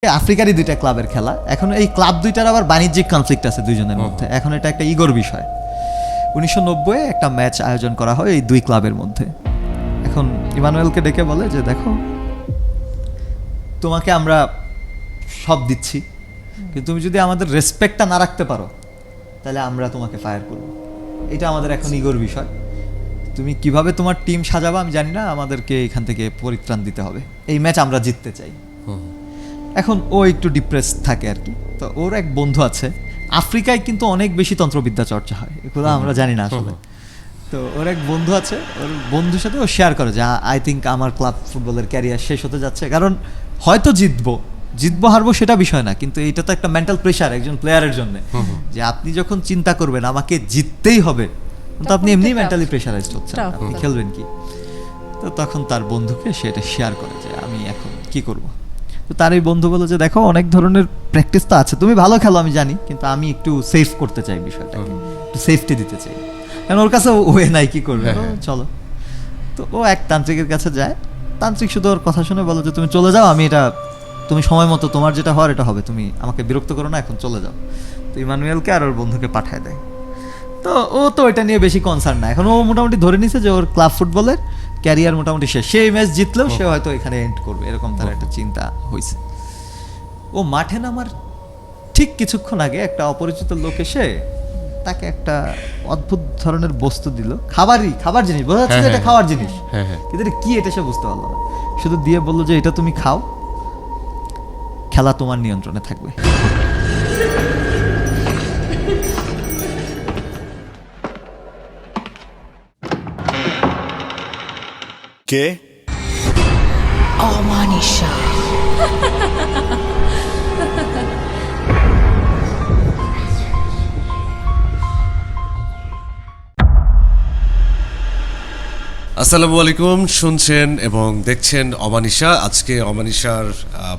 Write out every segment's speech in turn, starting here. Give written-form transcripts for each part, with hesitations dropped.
আফ্রিকারই দুইটা ক্লাবের খেলা। এখন এই ক্লাব দুইটার আবার বাণিজ্যিক কনফ্লিক্ট আছে দুইজনের মধ্যে। এখন এটা একটা ইগোর বিষয়। 1990 একটা ম্যাচ আয়োজন করা হয় এই দুই ক্লাবের মধ্যে। এখন ইমানুয়েলকে ডেকে বলে যে দেখো, তোমাকে আমরা সব দিচ্ছি, কিন্তু তুমি যদি আমাদের রেসপেক্টটা না রাখতে পারো তাহলে আমরা তোমাকে ফায়ার করব। এটা আমাদের এখন ইগোর বিষয়। তুমি কিভাবে তোমার টিম সাজাবা আমি জানি না, আমাদেরকে এখান থেকে পরিত্রাণ দিতে হবে। এই ম্যাচ আমরা জিততে চাই। এখন ও একটু ডিপ্রেস থাকে আর কি। তো ওর এক বন্ধু আছে, আফ্রিকায় কিন্তু অনেক বেশি তন্ত্রবিদ্যা চর্চা হয়, এগুলো আমরা জানি না আসলে। তো ওর এক বন্ধু আছে, ওর বন্ধুর সাথে ও শেয়ার করে যে আই থিঙ্ক আমার ক্লাব ফুটবলের ক্যারিয়ার শেষ হতে যাচ্ছে। কারণ হয়তো জিতবো হারবো সেটা বিষয় না, কিন্তু এইটা তো একটা মেন্টাল প্রেশার একজন প্লেয়ারের জন্য, যে আপনি যখন চিন্তা করবেন আমাকে জিততেই হবে, তো আপনি এমনি মেন্টালি প্রেশারাইজড হচ্ছেন, আপনি খেলবেন কি। তো তখন তার বন্ধুকে সেটা শেয়ার করে যে আমি এখন কি করব। তো তার এই বন্ধু বলে যে দেখো, অনেক ধরনের প্র্যাকটিস তো আছে, তুমি ভালো খেলো আমি জানি, কিন্তু আমি একটু সেফ করতে চাই বিষয়টাকে, একটু সেফটি দিতে চাই। কারণ ওর কাছে ওয়ে নাই, কি করবে, চলো। তো ও এক তান্ত্রিকের কাছে যায়। তান্ত্রিক শুধু ওর কথা শুনে বলো যে তুমি চলে যাও, আমি এটা তুমি সময় মতো তোমার যেটা হওয়ার এটা হবে, তুমি আমাকে বিরক্ত করো না, এখন চলে যাও। তো ইমানুয়েলকে আর ওর বন্ধুকে পাঠায় দেয়। তো ও তো এটা নিয়ে বেশি কনসার্ন না। এখন ও মোটামুটি ধরে নিছে যে ওর ক্লাব ফুটবলের ক্যারিয়ার মোটামুটি শেষ, সেই ম্যাচ জিতলেও সে হয়তো এখানে এন্ড করবে, এরকম তার একটা চিন্তা হয়েছে। ও মাঠে নামার ঠিক কিছুক্ষণ আগে একটা অপরিচিত লোক এসে তাকে একটা অদ্ভুত ধরনের বস্তু দিল, খাবার জিনিস, বোঝা যাচ্ছে যে এটা খাওয়ার জিনিস, কিন্তু এটা কি এটা সে বুঝতে পারলো না। শুধু দিয়ে বললো যে এটা তুমি খাও, খেলা তোমার নিয়ন্ত্রণে থাকবে। কে? অমানিশা। আসসালামু আলাইকুম, শুনছেন এবং দেখছেন অমানিশা। আজকে অমানিশার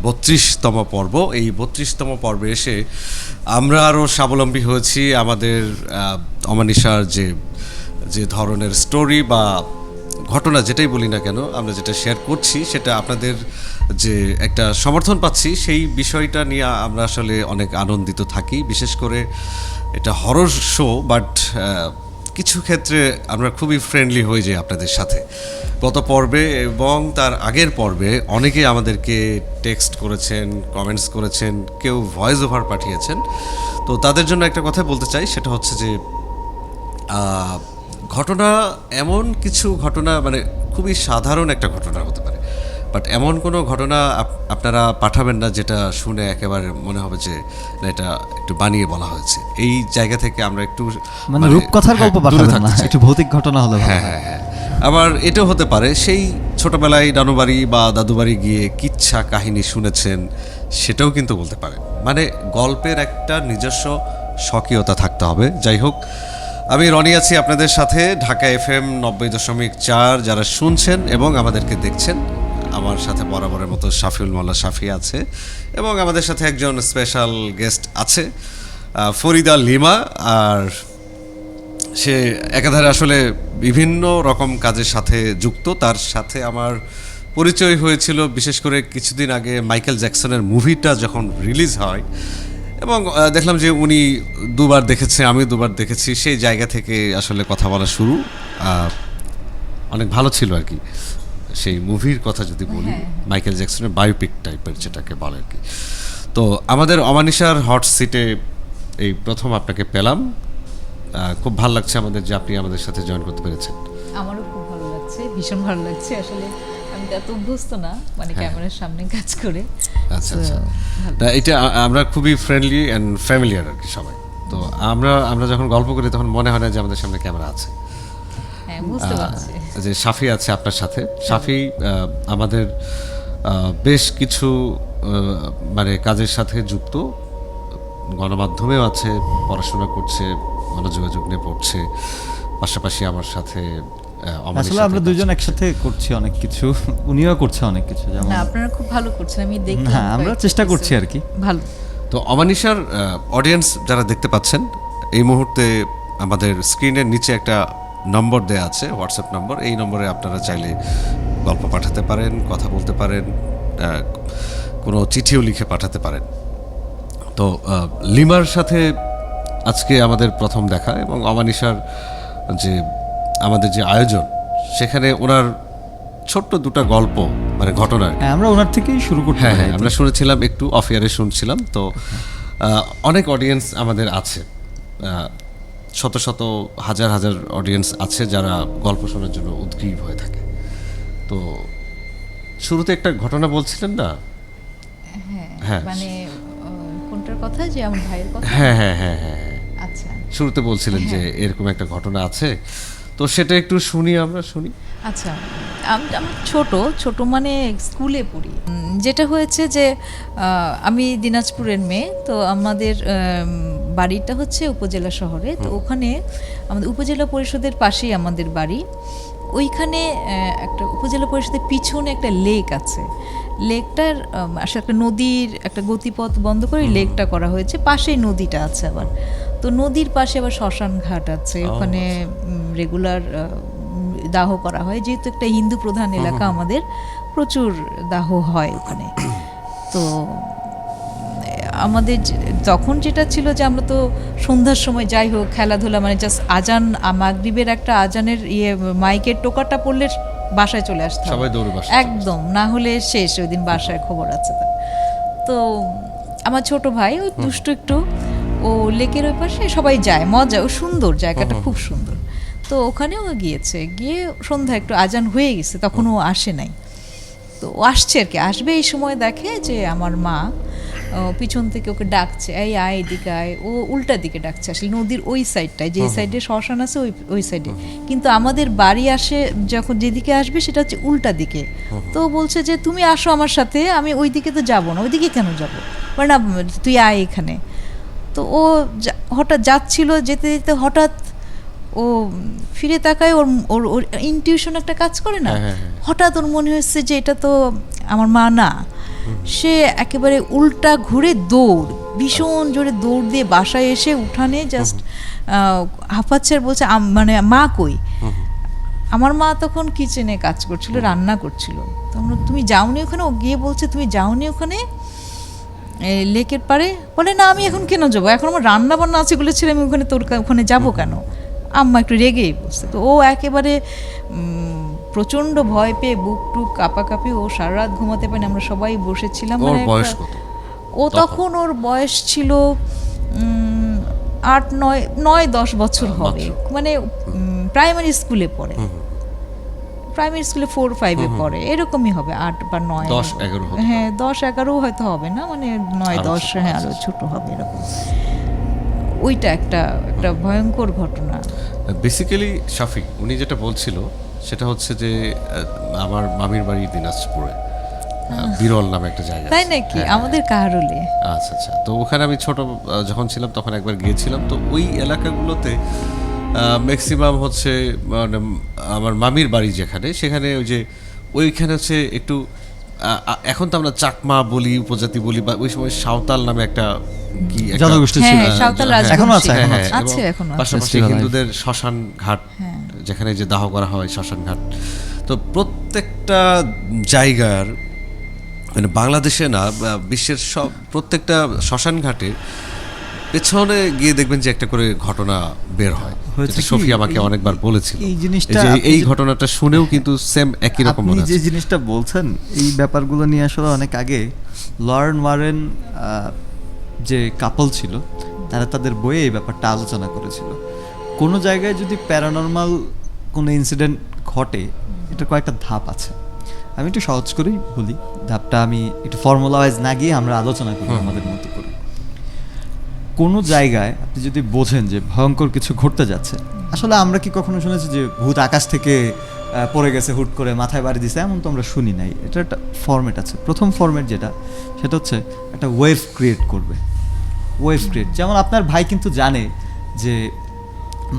32তম পর্ব। এই 32তম পর্বে এসে আমরা আরও স্বাবলম্বী হয়েছি। আমাদের অমানিশার যে ধরনের স্টোরি বা ঘটনা যেটাই বলি না কেন, আমরা যেটা শেয়ার করছি সেটা আপনাদের যে একটা সমর্থন পাচ্ছি, সেই বিষয়টা নিয়ে আমরা আসলে অনেক আনন্দিত থাকি। বিশেষ করে এটা হরর শো, বাট কিছু ক্ষেত্রে আমরা খুবই ফ্রেন্ডলি হয়ে যাই আপনাদের সাথে। গত পর্বে এবং তার আগের পর্বে অনেকে আমাদেরকে টেক্সট করেছেন, কমেন্টস করেছেন, কেউ ভয়েস ওভার পাঠিয়েছেন। তো তাদের জন্য একটা কথা বলতে চাই, সেটা হচ্ছে যে ঘটনা, এমন কিছু ঘটনা মানে খুবই সাধারণ একটা ঘটনা হতে পারে, বাট এমন কোনো ঘটনা আপনারা পাঠাবেন না যেটা শুনে একেবারে মনে হবে যে না, এটা একটু বানিয়ে বলা হয়েছে। এই জায়গা থেকে আমরা একটু মানে রূপকথার গল্প পাঠাবেন না, একটু ভৌতিক ঘটনা হলে ভালো। হ্যাঁ। আবার এটাও হতে পারে সেই ছোটবেলায় নানুবাড়ি বা দাদুবাড়ি গিয়ে কিচ্ছা কাহিনী শুনেছেন, সেটাও কিন্তু বলতে পারেন। মানে গল্পের একটা নিজস্ব স্বকীয়তা থাকতে হবে। যাই হোক, আমি রনি আছি আপনাদের সাথে, ঢাকা FM 90.4। যারা শুনছেন এবং আমাদেরকে দেখছেন, আমার সাথে বরাবরের মতো শাফিউল মোল্লা শাফি আছে, এবং আমাদের সাথে একজন স্পেশাল গেস্ট আছে, ফরিদা লিমা। আর সে একাধারে আসলে বিভিন্ন রকম কাজের সাথে যুক্ত। তার সাথে আমার পরিচয় হয়েছিল বিশেষ করে কিছুদিন আগে মাইকেল জ্যাকসনের মুভিটা যখন রিলিজ হয়, এবং দেখলাম যে উনি দুবার দেখেছে, আমি দুবার দেখেছি। সেই জায়গা থেকে আসলে কথা বলা শুরু। অনেক ভালো ছিল আর কি সেই মুভির কথা যদি বলি, মাইকেল জ্যাকসনের বায়োপিক টাইপের যেটাকে বলে আর কি। তো আমাদের অমানিশার হট সিটে এই প্রথম আপনাকে পেলাম। খুব ভালো লাগছে আমাদের যে আপনি আমাদের সাথে জয়েন করতে পেরেছেন। আমারও খুব ভালো লাগছে, ভীষণ ভালো লাগছে। আসলে আমি তো এত অভ্যস্ত না মানে ক্যামেরার সামনে কাজ করে। আচ্ছা। এটা আমরা খুবই ফ্রেন্ডলি অ্যান্ড ফ্যামিলিয়ার আর কি সবাই। তো আমরা যখন গল্প করি তখন মনে হয় না যে আমাদের সামনে ক্যামেরা আছে। হ্যাঁ, বুঝতে পারছি যে সাফি আছে আপনার সাথে। সাফি আমাদের বেশ কিছু মানে কাজের সাথে যুক্ত, গণমাধ্যমেও আছে, পড়াশোনা করছে, গণযোগাযোগ নিয়ে পড়ছে, পাশাপাশি আমার সাথে। আসলে আমরা দুজন একসাথে করছি অনেক কিছু, উনিও করছে অনেক কিছু। যেমন না, আপনারা খুব ভালো করছেন, আমি দেখলাম। হ্যাঁ, আমরা চেষ্টা করছি আর কি। ভালো। তো অমানিশার অডিয়েন্স যারা দেখতে পাচ্ছেন, এই মুহূর্তে আমাদের স্ক্রিনের নিচে একটা নম্বর দেয়া আছে, হোয়াটসঅ্যাপ নম্বর। এই নম্বরে আপনারা চাইলে গল্প পাঠাতে পারেন, কথা বলতে পারেন, কোনো চিঠিও লিখে পাঠাতে পারেন। তো লিমার সাথে আজকে আমাদের প্রথম দেখা, এবং অমানিশার যে আমাদের যে আয়োজন, সেখানে ওনার ছোট্ট দুটো গল্প, মানে ঘটনা আর কি। হ্যাঁ, আমরা ওনার থেকেই শুরু করতে হ্যাঁ পারি। হ্যাঁ, আমরা শুনেছিলাম, একটু অফ ইয়ারে শুনছিলাম। তো অনেক অডিয়েন্স আমাদের আছে, শত শত হাজার হাজার অডিয়েন্স আছে যারা গল্প শোনার জন্য উদ্গ্রীব হয়ে থাকে। তো শুরুতে একটা ঘটনা বলছিলেন না? হ্যাঁ। মানে কোনটার কথা, যে আমার ভাইয়ের কথা? হ্যাঁ হ্যাঁ হ্যাঁ হ্যাঁ হ্যাঁ, আচ্ছা, শুরুতে বলছিলেন যে এরকম একটা ঘটনা আছে, তো সেটা একটু শুনি, আমরা শুনি। আচ্ছা। আমি ছোট মানে স্কুলে পড়ি। যেটা হয়েছে যে আমি দিনাজপুরের মেয়ে, তো আমাদের বাড়িটা হচ্ছে উপজেলা শহরে। তো ওখানে আমাদের উপজেলা পরিষদের পাশেই আমাদের বাড়ি। ওইখানে একটা উপজেলা পরিষদের পিছনে একটা লেক আছে। লেকটার আসলে একটা নদীর একটা গতিপথ বন্ধ করে লেকটা করা হয়েছে, পাশেই নদীটা আছে আবার। তো নদীর পাশে আবার শ্মশান ঘাট আছে, ওখানে রেগুলার দাহ করা হয়, যেহেতু একটা হিন্দু প্রধান এলাকা আমাদের, প্রচুর দাহ হয় ওখানে। তো আমাদের তখন যেটা ছিল যে আমরা তো সন্ধ্যার সময় যাই হোক খেলাধুলা, মানে জাস্ট আজান, মাগরিবের একটা আজানের মাইকের টোকাটা পড়লে বাসায় চলে আসতে হবে, সবাই দৌড়ে বাসায় একদম, না হলে শেষ, ওই দিন বাসায় খবর আছে তার। তো আমার ছোট ভাই ওই দুষ্ট একটু, ও লেকের ওই পাশে সবাই যায়, মজা, ও সুন্দর, জায়গাটা খুব সুন্দর। তো ওখানেও গিয়েছে, গিয়ে সন্ধ্যা একটু আজান হয়ে গেছে, তখন ও আসে নাই। তো ও আসছে আর কি, আসবে এই সময় দেখে যে আমার মা পিছন থেকে ওকে ডাকছে, এই আয় এদিকে আয়। ও উল্টা দিকে ডাকছে, আসলে নদীর ওই সাইডটায়, যে সাইডে শ্মশান আছে ওই সাইডে, কিন্তু আমাদের বাড়ি আসে যখন যেদিকে আসবে সেটা হচ্ছে উল্টা দিকে। তো বলছে যে তুমি আসো আমার সাথে, আমি ওই দিকে তো যাবো না, ওইদিকে কেন যাবো, মানে না তুই আয় এখানে। তো ও হঠাৎ যাচ্ছিল, যেতে যেতে হঠাৎ ও ফিরে তাকায়, ওর ওর ওর ইনটিউশন একটা কাজ করে না, হঠাৎ ওর মনে হচ্ছে যে এটা তো আমার মা না। সে একেবারে উল্টা ঘুরে দৌড়, ভীষণ জোরে দৌড় দিয়ে বাসায় এসে উঠানে জাস্ট হাঁপাচ্ছে, আর বলছে মানে মা কই। আমার মা তখন কিচেনে কাজ করছিল, রান্না করছিল। তখন তুমি যাওনি ওখানে? ও গিয়ে বলছে তুমি যাওনি ওখানে লেকের পারে? বলে না, আমি এখন কেন যাবো, এখন আমার রান্না বান্না আছে বলেছিলাম, আমি ওখানে তোর ওখানে যাবো কেন? আম্মা একটু রেগেই বসছে। তো ও একেবারে প্রচণ্ড ভয় পেয়ে বুক টুক কাঁপাকাঁপি, ও সারা রাত ঘুমাতে পারেনি, আমরা সবাই বসেছিলাম। ওর বয়স কত? ও তখন ওর বয়স ছিল 8-9-10 বছর হবে, মানে প্রাইমারি স্কুলে পড়ে, প্রাইমারি স্কুলে 4-5-এ পড়ে, এরকমই হবে, 8 বা 9, 10-11। হ্যাঁ 10-11 হয়তো হবে না, মানে 9-10, হ্যাঁ আরো ছোট হবে এরকম। ওইটা একটা ভয়ঙ্কর ঘটনা। বেসিক্যালি শাফি উনি যেটা বলছিল সেটা হচ্ছে যে আমার মামির বাড়ি দিনাজপুরে, বিরল নামে একটা জায়গা, তাই নাকি? আমাদের কাহারোলে। আচ্ছা আচ্ছা। তো ওখানে আমি ছোট যখন ছিলাম তখন একবার গিয়েছিলাম। তো ওই এলাকাগুলোতে ম্যাক্সিমাম হচ্ছে মানে আমার মামির বাড়ি যেখানে, সেখানে ওই যে ওইখানে হচ্ছে একটু এখন তো আমরা চাকমা বলি, উপজাতি বলি, বা ওই সময় সাঁওতাল নামে একটা কি জনগোষ্ঠী ছিল, সাঁওতাল এখনো আছে, আছে এখনো। পাশাপাশি হিন্দুদের শ্মশান ঘাট, যেখানে যে দাহ করা হয়, শ্মশান ঘাট। তো প্রত্যেকটা জায়গার, মানে বাংলাদেশে না, বিশ্বের সব প্রত্যেকটা শ্মশান ঘাটে পেছনে গিয়ে দেখবেন যে একটা করে ঘটনা বের হয়। সোফি আমাকে অনেকবার বলেছিল এই জিনিসটা, এই ঘটনাটা শুনেও কিন্তু সেম একই রকম মনে হচ্ছে। যে জিনিসটা বলছেন, এই ব্যাপারগুলো নিয়ে আসলে অনেক আগে লরেন ওয়ারেন যে কাপল ছিল, তারা তাদের বইয়ে এই ব্যাপারটা আলোচনা করেছিল। কোনো জায়গায় যদি প্যারানর্মাল কোনো ইনসিডেন্ট ঘটে, এটা কয়েকটা ধাপ আছে। আমি একটু সহজ করেই বলি ধাপটা, আমি একটু ফর্মুলা ওয়াইজ না গিয়ে আমরা আলোচনা করি আমাদের মতো করে। কোনো জায়গায় আপনি যদি বোঝেন যে ভয়ঙ্কর কিছু ঘটতে যাচ্ছে, আসলে আমরা কি কখনো শুনেছি যে ভূত আকাশ থেকে পড়ে গেছে হুট করে মাথায় বাড়ি দিছে? এমন তো আমরা শুনি নাই। এটা একটা ফরম্যাট আছে। প্রথম ফরম্যাট যেটা, সেটা হচ্ছে একটা ওয়েভ ক্রিয়েট করবে। ওয়েভ ক্রিয়েট, যেমন আপনার ভাই কিন্তু জানে যে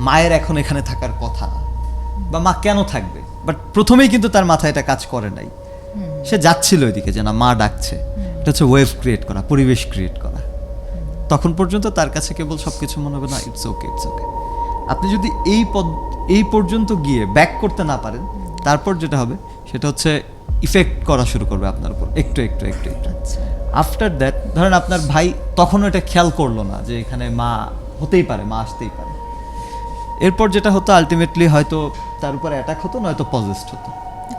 মায়ের এখন এখানে থাকার কথা, বা মা কেন থাকবে, বাট প্রথমেই কিন্তু তার মাথায় এটা কাজ করে নাই। সে যাচ্ছিল ওইদিকে যে না মা ডাকছে। এটা হচ্ছে ওয়েভ ক্রিয়েট করা, পরিবেশ ক্রিয়েট করা। তখন পর্যন্ত তার কাছে কেবল সবকিছু মনে হবে না, ইটস ওকে ইটস ওকে। আপনি যদি এই পর্যন্ত গিয়ে ব্যাক করতে না পারেন, তারপর যেটা হবে সেটা হচ্ছে ইফেক্ট করা শুরু করবে আপনার উপর, একটু একটু একটু একটু। আফটার দ্যাট ধরেন আপনার ভাই তখনও এটা খেয়াল করলো না যে এখানে মা হতেই পারে, মা আসতেই পারে। এরপর যেটা হতো আলটিমেটলি হয়তো তার উপর অ্যাটাক হতো, নয়তো পজেসড হতো।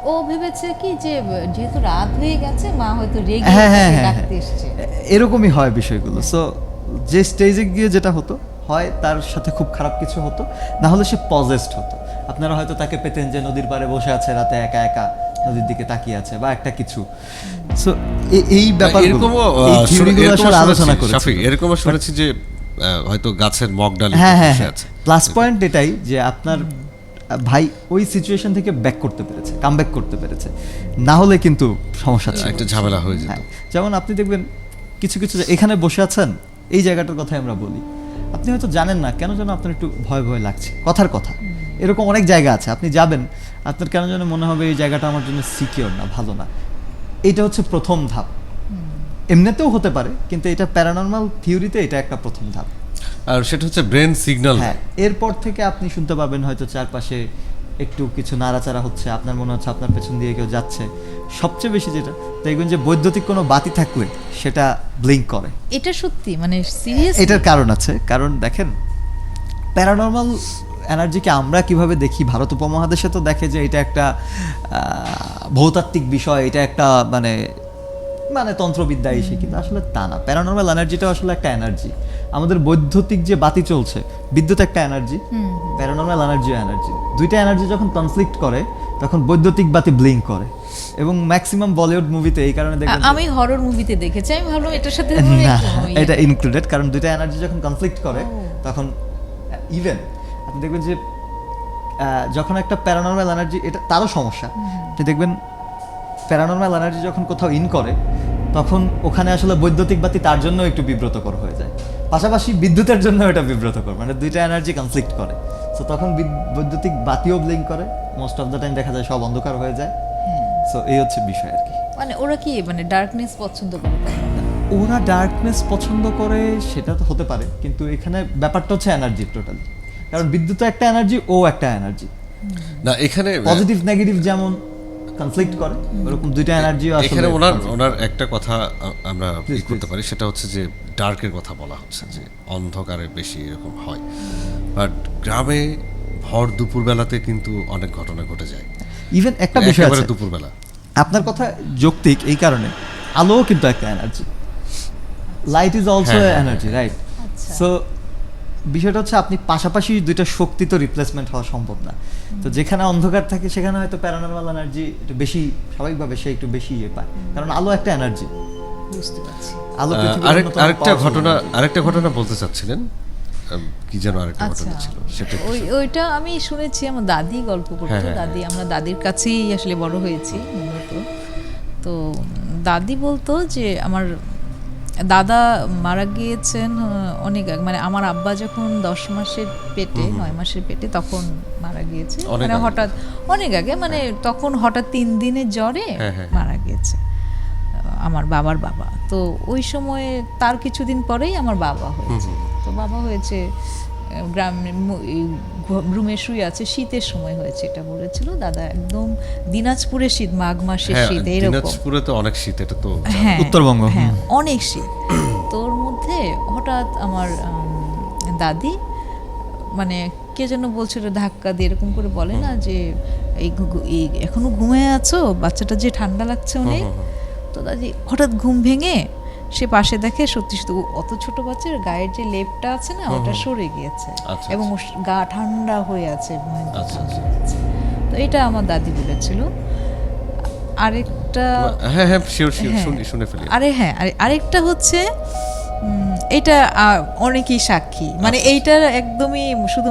ও ভেবেছে কি যে যেহেতু রাত হয়ে গেছে মা হয়তো রেগে হ্যাঁ হ্যাঁ তাকে হ্যাঁ ডাকতে এসেছে। এরকমই হয় বিষয়গুলো। সো যে স্টেজে গিয়ে যেটা হতো, হয় তার সাথে খুব খারাপ কিছু হতো, না হলে সে পজেসড হতো। আপনারা হয়তো তাকে পেতেন যে নদীর পাড়ে বসে আছে রাতে একা একা, নদীর দিকে তাকিয়ে আছে বা একটা কিছু। সো এই ব্যাপারগুলো, এরকমও এই থিওরিগুলো আসলে আলোচনা করেছি। শাফি, এরকমও শুনেছি যে হয়তো গাছের মগডালে হ্যাঁ হ্যাঁ বসে হ্যাঁ, আছে। প্লাস পয়েন্ট এটাই যে আপনার ভাই ওই সিচুয়েশন থেকে ব্যাক করতে পেরেছে, কামব্যাক করতে পেরেছে, না হলে কিন্তু সমস্যা ছিল। একটা ঝামেলা হয়ে যেত। হ্যাঁ, যেমন আপনি দেখবেন কিছু কিছু এখানে বসে আছেন, এই জায়গাটার কথাই আমরা বলি, আপনি হয়তো জানেন না কেন যেন আপনার একটু ভয় ভয় লাগছে, কথার কথা। এরকম অনেক জায়গা আছে, আপনি যাবেন, আপনার কেন যেন মনে হবে এই জায়গাটা আমার জন্য সিকিউর না, ভালো না। এইটা হচ্ছে প্রথম ধাপ। এমনিতেও হতে পারে, কিন্তু এটা প্যারানর্মাল থিওরিতে এটা একটা প্রথম ধাপ। আর সেটা হচ্ছে ব্রেন সিগন্যাল। হ্যাঁ, এরপর থেকে আপনি শুনতে পাবেন হয়তো চারপাশে একটু কিছু নাড়াচাড়া হচ্ছে, আপনার মনে হচ্ছে আপনার পেছন দিয়ে কেউ যাচ্ছে। সবচেয়ে বেশি যেটা দেখবেন যে বৈদ্যুতিক কোনো বাতি থাকলে সেটা ব্লিঙ্ক করে। এটা সত্যি মানে সিরিয়াস। এটার কারণ আছে, কারণ দেখেন প্যারানর্মাল এনার্জিকে আমরা কিভাবে দেখি, ভারত উপমহাদেশে তো দেখে যে এটা একটা ভৌতাত্ত্বিক বিষয়, এটা একটা মানে মানে তন্ত্রবিদ্যা এসে, কিন্তু আসলে তা না। প্যারানর্মাল এনার্জিটা আসলে একটা এনার্জি। আমাদের বৈদ্যুতিক যে বাতি চলছে, বিদ্যুৎ একটা এনার্জি, প্যারানর্মাল এনার্জিও এনার্জি। দুইটা এনার্জি যখন কনফ্লিক্ট করে তখন বৈদ্যুতিক বাতি ব্লিঙ্ক করে। এবং ম্যাক্সিমাম বলিউড মুভিতে এই কারণে দেখবেন আমি হরর মুভিতে দেখেছি, আমি ভাবলাম এটার সাথে না, এটা ইনক্লুডেড, কারণ দুইটা এনার্জি যখন কনফ্লিক্ট করে তখন ইভেন আপনি দেখবেন যে যখন একটা প্যারানর্মাল এনার্জি, এটা তারও সমস্যা, আপনি দেখবেন প্যারানর্মাল এনার্জি যখন কোথাও ইন করে তখন ওখানে আসলে বৈদ্যুতিক বাতি তার জন্য একটু বিব্রতকর হয়ে যায়, পাশাপাশি বিদ্যুতের জন্য এটা বিব্রতকর, মানে দুইটা এনার্জি কনফ্লিক্ট করে। সো তখন বৈদ্যুতিক বাতিও ব্লিঙ্ক করে, মোস্ট অফ দ্য টাইম দেখা যায় সব অন্ধকার হয়ে যায়। সো এই হচ্ছে বিষয় আর কি। মানে ওরা কি মানে ডার্কনেস পছন্দ করে তাই না? ওরা ডার্কনেস পছন্দ করে সেটা তো হতে পারে, কিন্তু এখানে ব্যাপারটা হচ্ছে এনার্জি টোটালি। কারণ বিদ্যুৎ একটা এনার্জি, ও একটা এনার্জি। না এখানে পজিটিভ নেগেটিভ যেমন কনফ্লিক্ট করে, ওরকম দুইটা এনার্জিও আসলে এখানে ওনার একটা কথা আমরা করতে পারি, সেটা হচ্ছে যে ডার্কের কথা বলা হচ্ছে যে অন্ধকারে বেশি এরকম হয়, বাট গ্রামে ভর দুপুরবেলাতে কিন্তু অনেক ঘটনা ঘটে যায়। ইভেন একটা বিষয় একেবারে আছে, দুপুরবেলা। আপনার কথা যৌক্তিক এই কারণে, আলোও কিন্তু একটা energy, light is also energy, right? So বিষয়টা হচ্ছে আপনি পাশাপাশি দুইটা শক্তি তো রিপ্লেসমেন্ট হওয়া সম্ভব না। তো যেখানে অন্ধকার থাকে সেখানে হয়তো প্যারানর্মাল এনার্জি একটু বেশি, স্বাভাবিকভাবে সে একটু বেশি ইয়ে পায়, কারণ আলো একটা এনার্জি। বুঝতে পারছি। আলো আরেকটা ঘটনা বলতে চাচ্ছিলেন, কি যেন আরেকটা আচ্ছা, ঘটনা ছিল সেটা ওইটা আমি শুনেছি, আমার দাদি গল্প করতো। দাদি, আমরা দাদির কাছেই আসলে বড় হয়েছি মূলত। তো দাদি বলতো যে আমার দাদা মারা গিয়েছেন অনেক আগে, মানে আমার আব্বা যখন 10 মাসের পেটে, 9 মাসের পেটে তখন মারা গিয়েছে। মানে হঠাৎ অনেক আগে, মানে তখন হঠাৎ 3 দিনের জ্বরে মারা গিয়েছে আমার বাবার বাবা। তো ওই সময়ে তার কিছুদিন পরেই আমার বাবা হয়েছে। তো বাবা হয়েছে গ্রামে রুমে শুয়ে আছে, শীতের সময় হয়েছে এটা বলেছিল দাদা। একদম দিনাজপুরের শীত, মাঘ মাসের শীত, এরকম। দিনাজপুরে তো অনেক শীত, এটা তো উত্তরবঙ্গ, হ্যাঁ অনেক শীত। তোর মধ্যে হঠাৎ আমার দাদি মানে কে যেন বলছিল ধাক্কা দিয়ে, এরকম করে বলে না যে এই এখনো ঘুমিয়ে আছো, বাচ্চাটা যে ঠান্ডা লাগছে অনেক। তো দাদি হঠাৎ ঘুম ভেঙে সে পাশে দেখে সত্যি শুধু অত ছোট বাচ্চার গায়ের যে লেপটা আছে না, ওটা সরে গিয়েছে এবং গা ঠান্ডা হয়ে আছে। তো এটা আমার দাদি বলেছিল। আরেকটা শুনে ফেলি। আরেকটা হচ্ছে এটা অনেকেই সাক্ষী, মানে এইটার একদমই শুধু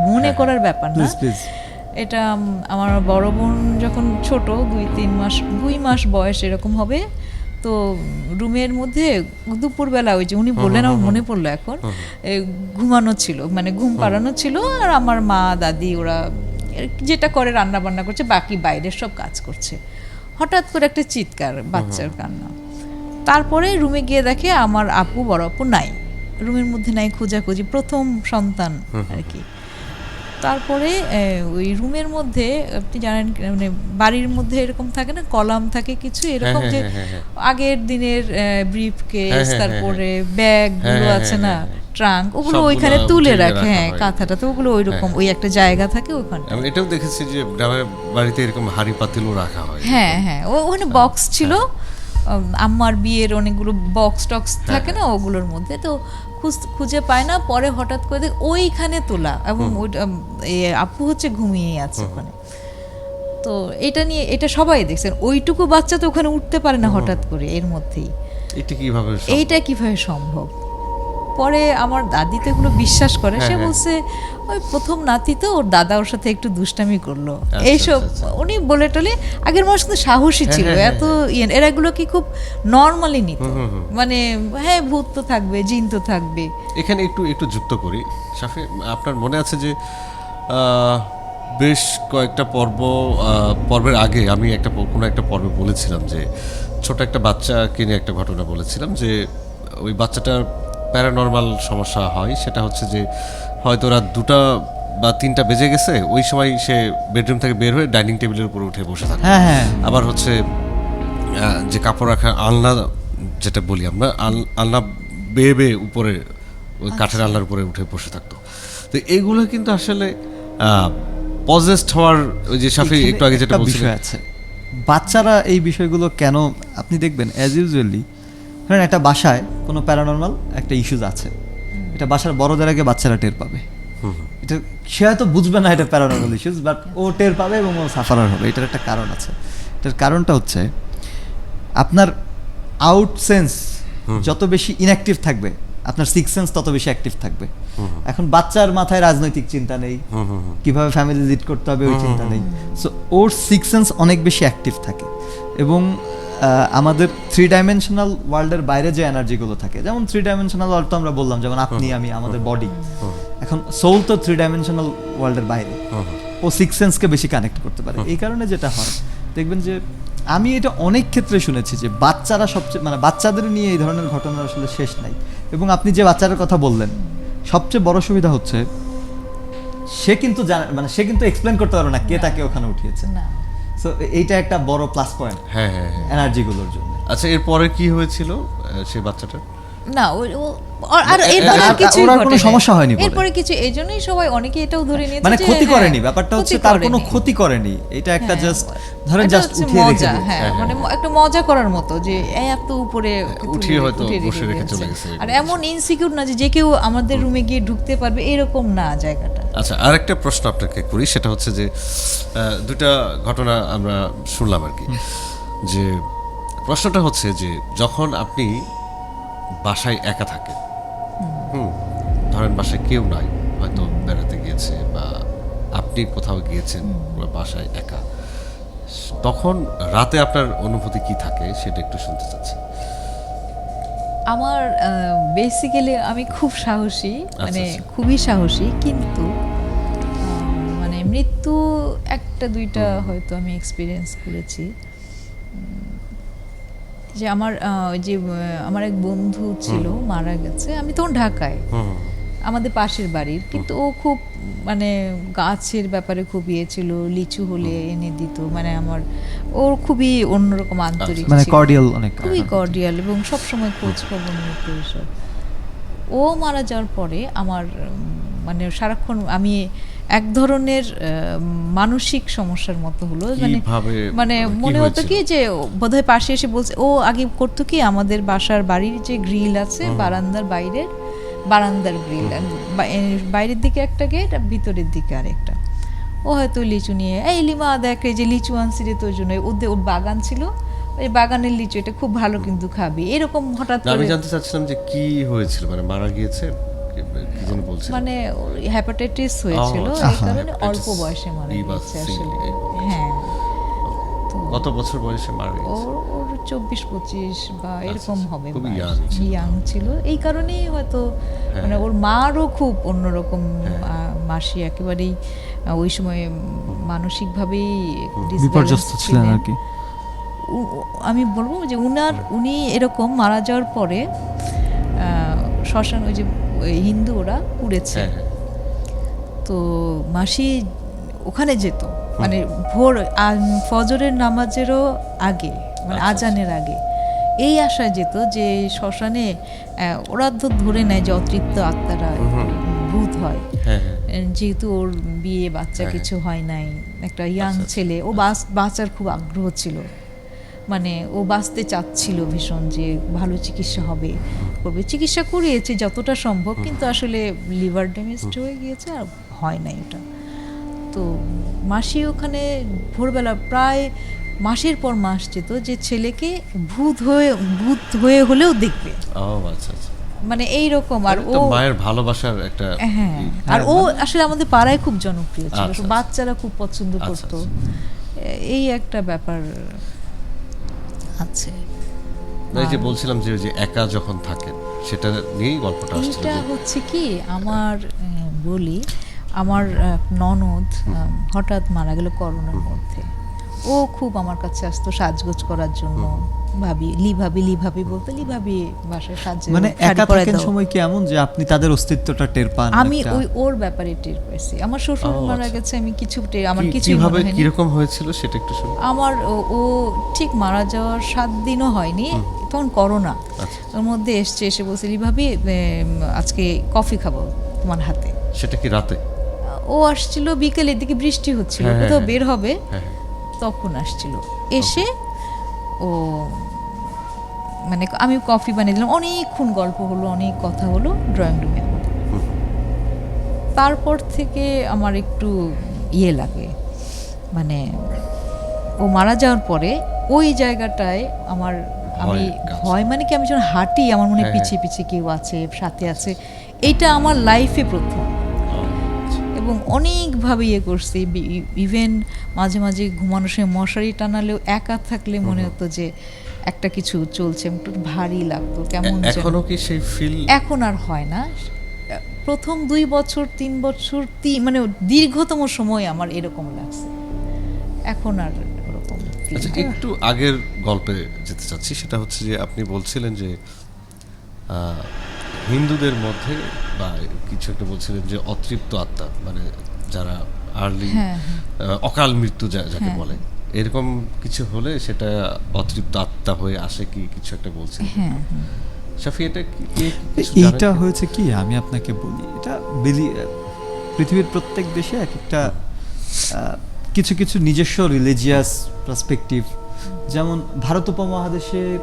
মনে করার ব্যাপার না। এটা আমার বড় বোন যখন ছোট, 2 মাস বয়স এরকম হবে, তো রুমের মধ্যে দুপুরবেলা ওই যে উনি বললেন, আমার মনে পড়লো এখন, ঘুমানো ছিল, মানে ঘুম পাড়ানো ছিল, আর আমার মা দাদি ওরা যেটা করে রান্না বান্না করছে, বাকি বাইরের সব কাজ করছে। হঠাৎ করে একটা চিৎকার, বাচ্চার কান্না। তারপরে রুমে গিয়ে দেখে আমার আপু, বড় আপু নাই, রুমের মধ্যে নাই, খোঁজাখুঁজি, প্রথম সন্তান আর কি। তারপরে ওই রুমের মধ্যে আপনি জানেন মানে বাড়ির মধ্যে এরকম থাকে না, কলাম থাকে কিছু এরকম, যে আগের দিনের ব্রিফ কেস, তারপরে ব্যাগগুলো আছে না, ট্রাঙ্ক, ওগুলো ওইখানে তুলে রাখে, হ্যাঁ, কাঁথাটা, তো ওগুলো ওইরকম ওই একটা জায়গা থাকে ওখানে। আমি এটাও দেখেছি যে গ্রামের বাড়িতে এরকম হাঁড়ি পাতিলও রাখা হয়। হ্যাঁ হ্যাঁ, ওখানে বক্স ছিল, আম্মার বিয়ের অনেকগুলো বক্স টক্স থাকে না, ওগুলোর মধ্যে তো খুঁজে পায় না, পরে হঠাৎ করে ওইখানে তোলা, এবং আপু হচ্ছে ঘুমিয়ে আছে ওখানে। তো এটা নিয়ে এটা সবাই দেখছেন, ওইটুকু বাচ্চা তো ওখানে উঠতে পারে না হঠাৎ করে এর মধ্যেই, এইটা কিভাবে সম্ভব? পরে আমার দাদি তো এগুলো বিশ্বাস করে, সে বলছে ওই প্রথম নাতি তো, ওর দাদা ওর সাথে একটু দুষ্টামি করলো, এইসব উনি বলে টলে। আগের মানুষ কিন্তু সাহসী ছিল, এত এরা এগুলো কি খুব নর্মালি নিত, মানে হ্যাঁ ভূত তো থাকবে, জিন তো থাকবে। এখানে একটু যুক্ত করি শাফি, আপনার মনে আছে যে বেশ কয়েকটা পর্বের আগে আমি কোনো একটা পর্বে বলেছিলাম যে ছোট একটা বাচ্চাকে নিয়ে একটা ঘটনা বলেছিলাম, যে ওই বাচ্চাটার প্যারানর্মাল সমস্যা হয়। সেটা হচ্ছে যে হয়তো রাত 2টা বা 3টা বেজে গেছে, ওই সময় সে বেডরুম থেকে বের হয়ে ডাইনিং টেবিলের উপরে উঠে বসে থাকে। আবার হচ্ছে যে কাপড় রাখা আলনা, যেটা বলি আমরা, আলনা বেয়ে উপরে ওই কাঠের আলনার উপরে উঠে বসে থাকতো। তো এইগুলো কিন্তু আসলে পজেসড হওয়ার, ওই যে শাফি একটু আগে যেটা বলছিলেন, আছে বাচ্চারা এই বিষয়গুলো কেন, আপনি দেখবেন অ্যাজ ইউজুয়ালি ধরেন একটা বাসায় কোনো প্যারানর্মাল একটা ইস্যুজ আছে, এটা বাসার বড়দের আগে বাচ্চারা টের পাবে। এটা সে হয়তো বুঝবে না এটা প্যারানর্মাল ইস্যুজ, বাট ও টের পাবে এবং ও সাফারার হবে। এটার একটা কারণ আছে। এটার কারণটা হচ্ছে আপনার আউট সেন্স যত বেশি ইনঅ্যাক্টিভ থাকবে, আপনার সিক্স সেন্স তত বেশি অ্যাক্টিভ থাকবে। এখন বাচ্চার মাথায় রাজনৈতিক চিন্তা নেই, কিভাবে ফ্যামিলি লিড করতে হবে ওই চিন্তা নেই, সো ওর সিক্স সেন্স অনেক বেশি অ্যাক্টিভ থাকে। এবং আমাদের 3 ডাইমেনশনাল ওয়ার্ল্ডের বাইরে যে এনার্জিগুলো থাকে, যেমন 3 ডাইমেনশনাল ওয়ার্ল্ড তো আমরা বললাম, যেমন আপনি আমি, আমাদের বডি, এখন সোল তো 3 ডাইমেনশনাল ওয়ার্ল্ডের বাইরে, ও সিক্স সেন্সকে বেশি কানেক্ট করতে পারে। এই কারণে যেটা হয় দেখবেন যে আমি এটা অনেক ক্ষেত্রে শুনেছি যে বাচ্চারা সবচেয়ে, মানে বাচ্চাদের নিয়ে এই ধরনের ঘটনার আসলে শেষ নাই। এবং আপনি যে বাচ্চাটার কথা বললেন, সবচেয়ে বড় সুবিধা হচ্ছে সে কিন্তু মানে সে কিন্তু এক্সপ্লেন করতে পারবে না কে তাকে ওখানে উঠিয়েছে না। সো এইটা একটা বড় প্লাস পয়েন্ট এনার্জিগুলোর জন্য। আচ্ছা, এরপরে কি হয়েছিল সেই বাচ্চাটার? না আর এরপরে কিছুই ঘটেনি, কোনো সমস্যা হয়নি, এরপরে কিছু, এইজন্যই সবাই অনেকে এটাও ধরে নিয়েছে মানে ক্ষতি করেনি। ব্যাপারটা হচ্ছে তার কোনো ক্ষতি করেনি, এটা একটা জাস্ট ধরেন জাস্ট উঠিয়ে রেখে দিয়েছে, হ্যাঁ, মানে একটা মজা করার মতো, যে এত উপরে উঠিয়ে হয়তো বসে রেখে চলে গেছে। আর এমন ইনসিকিউর না যে কেউ আমাদের রুমে গিয়ে ঢুকতে পারবে, এরকম না জায়গাটা। আচ্ছা, আরেকটা প্রশ্ন আপনাকে করি, সেটা হচ্ছে যে 2টা ঘটনা আমরা শুনলাম আর কি, যে প্রশ্নটা হচ্ছে যে যখন আপনি বাসায় একা থাকেন, ধরেন বাসায় কেউ নাই, হয়তো বেড়াতে গিয়েছে বা আপনি কোথাও গিয়েছেন, বাসায় একা, তখন রাতে আপনার অনুভূতি কি থাকে সেটা একটু শুনতে চাচ্ছি। আমার বেসিক্যালি আমি খুব সাহসী, মানে খুবই সাহসী, কিন্তু মানে মৃত্যু 1-2টা হয়তো আমি এক্সপিরিয়েন্স করেছি। যে আমার এক বন্ধু ছিল, মারা গেছে, আমি তখন ঢাকায়, আমাদের পাশের বাড়ির, কিন্তু ও খুব মানে গাছের ব্যাপারে খুব ইয়ে ছিল, লিচু হলে এনে দিত, মানে ওর খুবই অন্যরকম আন্তরিক, মানে কর্ডিয়াল, অনেক খুবই কর্ডিয়াল, এবং সবসময় খোঁজ খবর নিত এসব। ও মারা যাওয়ার পরে আমার মানে সারাক্ষণ আমি এক ধরনের মানসিক সমস্যার মতো হলো, মানে মনে হতো কি যে বোধহয় পাশে এসে বলছে, ও আগে করতো কি, আমাদের বাড়ির যে গ্রিল আছে বারান্দার গ্রিল, বাইরের দিকে একটা গেট আর ভিতরের দিকে আরেকটা, ও হয়তো লিচু নিয়ে, এই লিমা দেখ এই যে লিচু আনছি রে তোর জন্য, ওর বাগান ছিল, ওই বাগানের লিচু, এটা খুব ভালো কিন্তু খাবি, এরকম হঠাৎ করে। আমি জানতে চাচ্ছিলাম যে কি হয়েছিল, মানে মারা গিয়েছে, মানে হেপাটাইটিস হয়েছিল, এই কারণে অল্প বয়সে মারা গেছে আসলে। হ্যাঁ, কত বছর বয়সে মারা গেছে? ওর 24-25 বা এরকম হবে, ইয়াং ছিল, এই কারণেই হয়তো। মানে ওর মারও খুব অন্যরকম, মাসি একেবারেই ওই সময় মানসিকভাবেই বিপর্যস্ত ছিলেন আর কি। আমি বলবো যে উনি এরকম মারা যাওয়ার পরে শ্মশান, ওই যে হিন্দু ওরা পুড়েছে, তো মাসি ওখানে যেত, মানে ভোর ফজরের নামাজেরও আগে, মানে আজানের আগে এই আশায় যেত যে শ্মশানে ওরা ধরে নেয় যে অতৃপ্ত আত্মারা ভূত হয়, যেহেতু ওর বিয়ে বাচ্চা কিছু হয় নাই, একটা ইয়াং ছেলে, ও বাঁচার খুব আগ্রহ ছিল, মানে ও বাঁচতে চাচ্ছিল ভীষণ, যে ভালো চিকিৎসা হবে করবে, চিকিৎসা করিয়েছে যতটা সম্ভব, কিন্তু আসলে লিভার ড্যামেজড হয়ে গিয়েছে আর হয় নাই ওটা। তো মাসি ওখানে ভোরবেলা প্রায় মাসের পর মাস যেত যে ছেলেকে ভূত হয়ে হলেও দেখবে। ও আচ্ছা আচ্ছা, মানে এইরকম। আর ও মায়ের ভালোবাসার একটা, হ্যাঁ, আর ও আসলে আমাদের পাড়ায় খুব জনপ্রিয় ছিল, আচ্ছা, বাচ্চারা খুব পছন্দ আচ্ছা, করতো, এই একটা ব্যাপার আছে। এই যে বলছিলাম যে যে একা যখন থাকেন সেটা নিয়েই গল্পটা আসছিল। এটা হচ্ছে কি আমার বলি, আমার ননদ হঠাৎ মারা গেল করোনার মধ্যে। ও খুব আমার কাছে আসতো সাজগোজ করার জন্য, ভাবি লিভাবি বলতে, লিভাবি বাসায় সাজে, মানে একা থাকেন সময় কি এমন যে আপনি তাদের অস্তিত্বটা টের পান? আমি ওর ব্যাপারে টের পেয়েছি। আমার শ্বশুর মারা গেছে, আমি কিছু আমার কিছু কিভাবে কিরকম হয়েছিল সেটা একটু শুনুন। আমার ও ঠিক মারা যাওয়ার 7 দিনও হয়নি, তখন করোনা ওর মধ্যে এসে বলছে, লিভাবি আজকে কফি খাবো তোমার হাতে। সেটা কি রাতে? ও আসছিল বিকেলের দিকে, বৃষ্টি হচ্ছিল, কোথাও বের হবে, তখন আসছিল। এসে ও মানে আমি কফি বানিয়ে দিলাম, অনেকক্ষণ গল্প হলো, অনেক কথা হলো ড্রয়িং রুমে। তারপর থেকে আমার একটু লাগে, মানে ও মারা যাওয়ার পরে ওই জায়গাটায় আমার আমি ভয়, মানে কি আমি যখন হাঁটি আমার মনে পিছিয়ে পিছিয়ে কেউ আছে, সাথে আছে, এইটা আমার লাইফে প্রথম। এবং অনেকভাবে করছি, ইভেন মাঝে মাঝে ঘুমানোর সময় মশারি টানালেও একা থাকলে মনে হতো যে একটা কিছু চলছে, একটু ভারী লাগতো, কেমন। এখনো কি সেই ফিল? এখন আর হয় না। প্রথম 2 বছর 3 বছর মানে দীর্ঘতম সময় আমার এরকম লাগছে, এখন আর ওরকম। আচ্ছা, একটু আগের গল্পে যেতে চাচ্ছি, সেটা হচ্ছে যে আপনি বলছিলেন যে হিন্দুদের মধ্যে বা কিছু একটা বলছিলেন যে অতৃপ্ত আত্মা, মানে যারা আর্লি অকাল মৃত্যু যাকে বলে, এরকম কিছু হলে সেটা অতৃপ্ত আত্মা হয়ে আসে, কি কিছু একটা বলছিলেন। শাফি, এটা এইটা হয়েছে কি, আমি আপনাকে বলি, এটা পৃথিবীর প্রত্যেক দেশে এক একটা কিছু কিছু নিজস্ব রিলিজিয়াস পার্সপেক্টিভ। যেমন ভারত উপমহাদেশের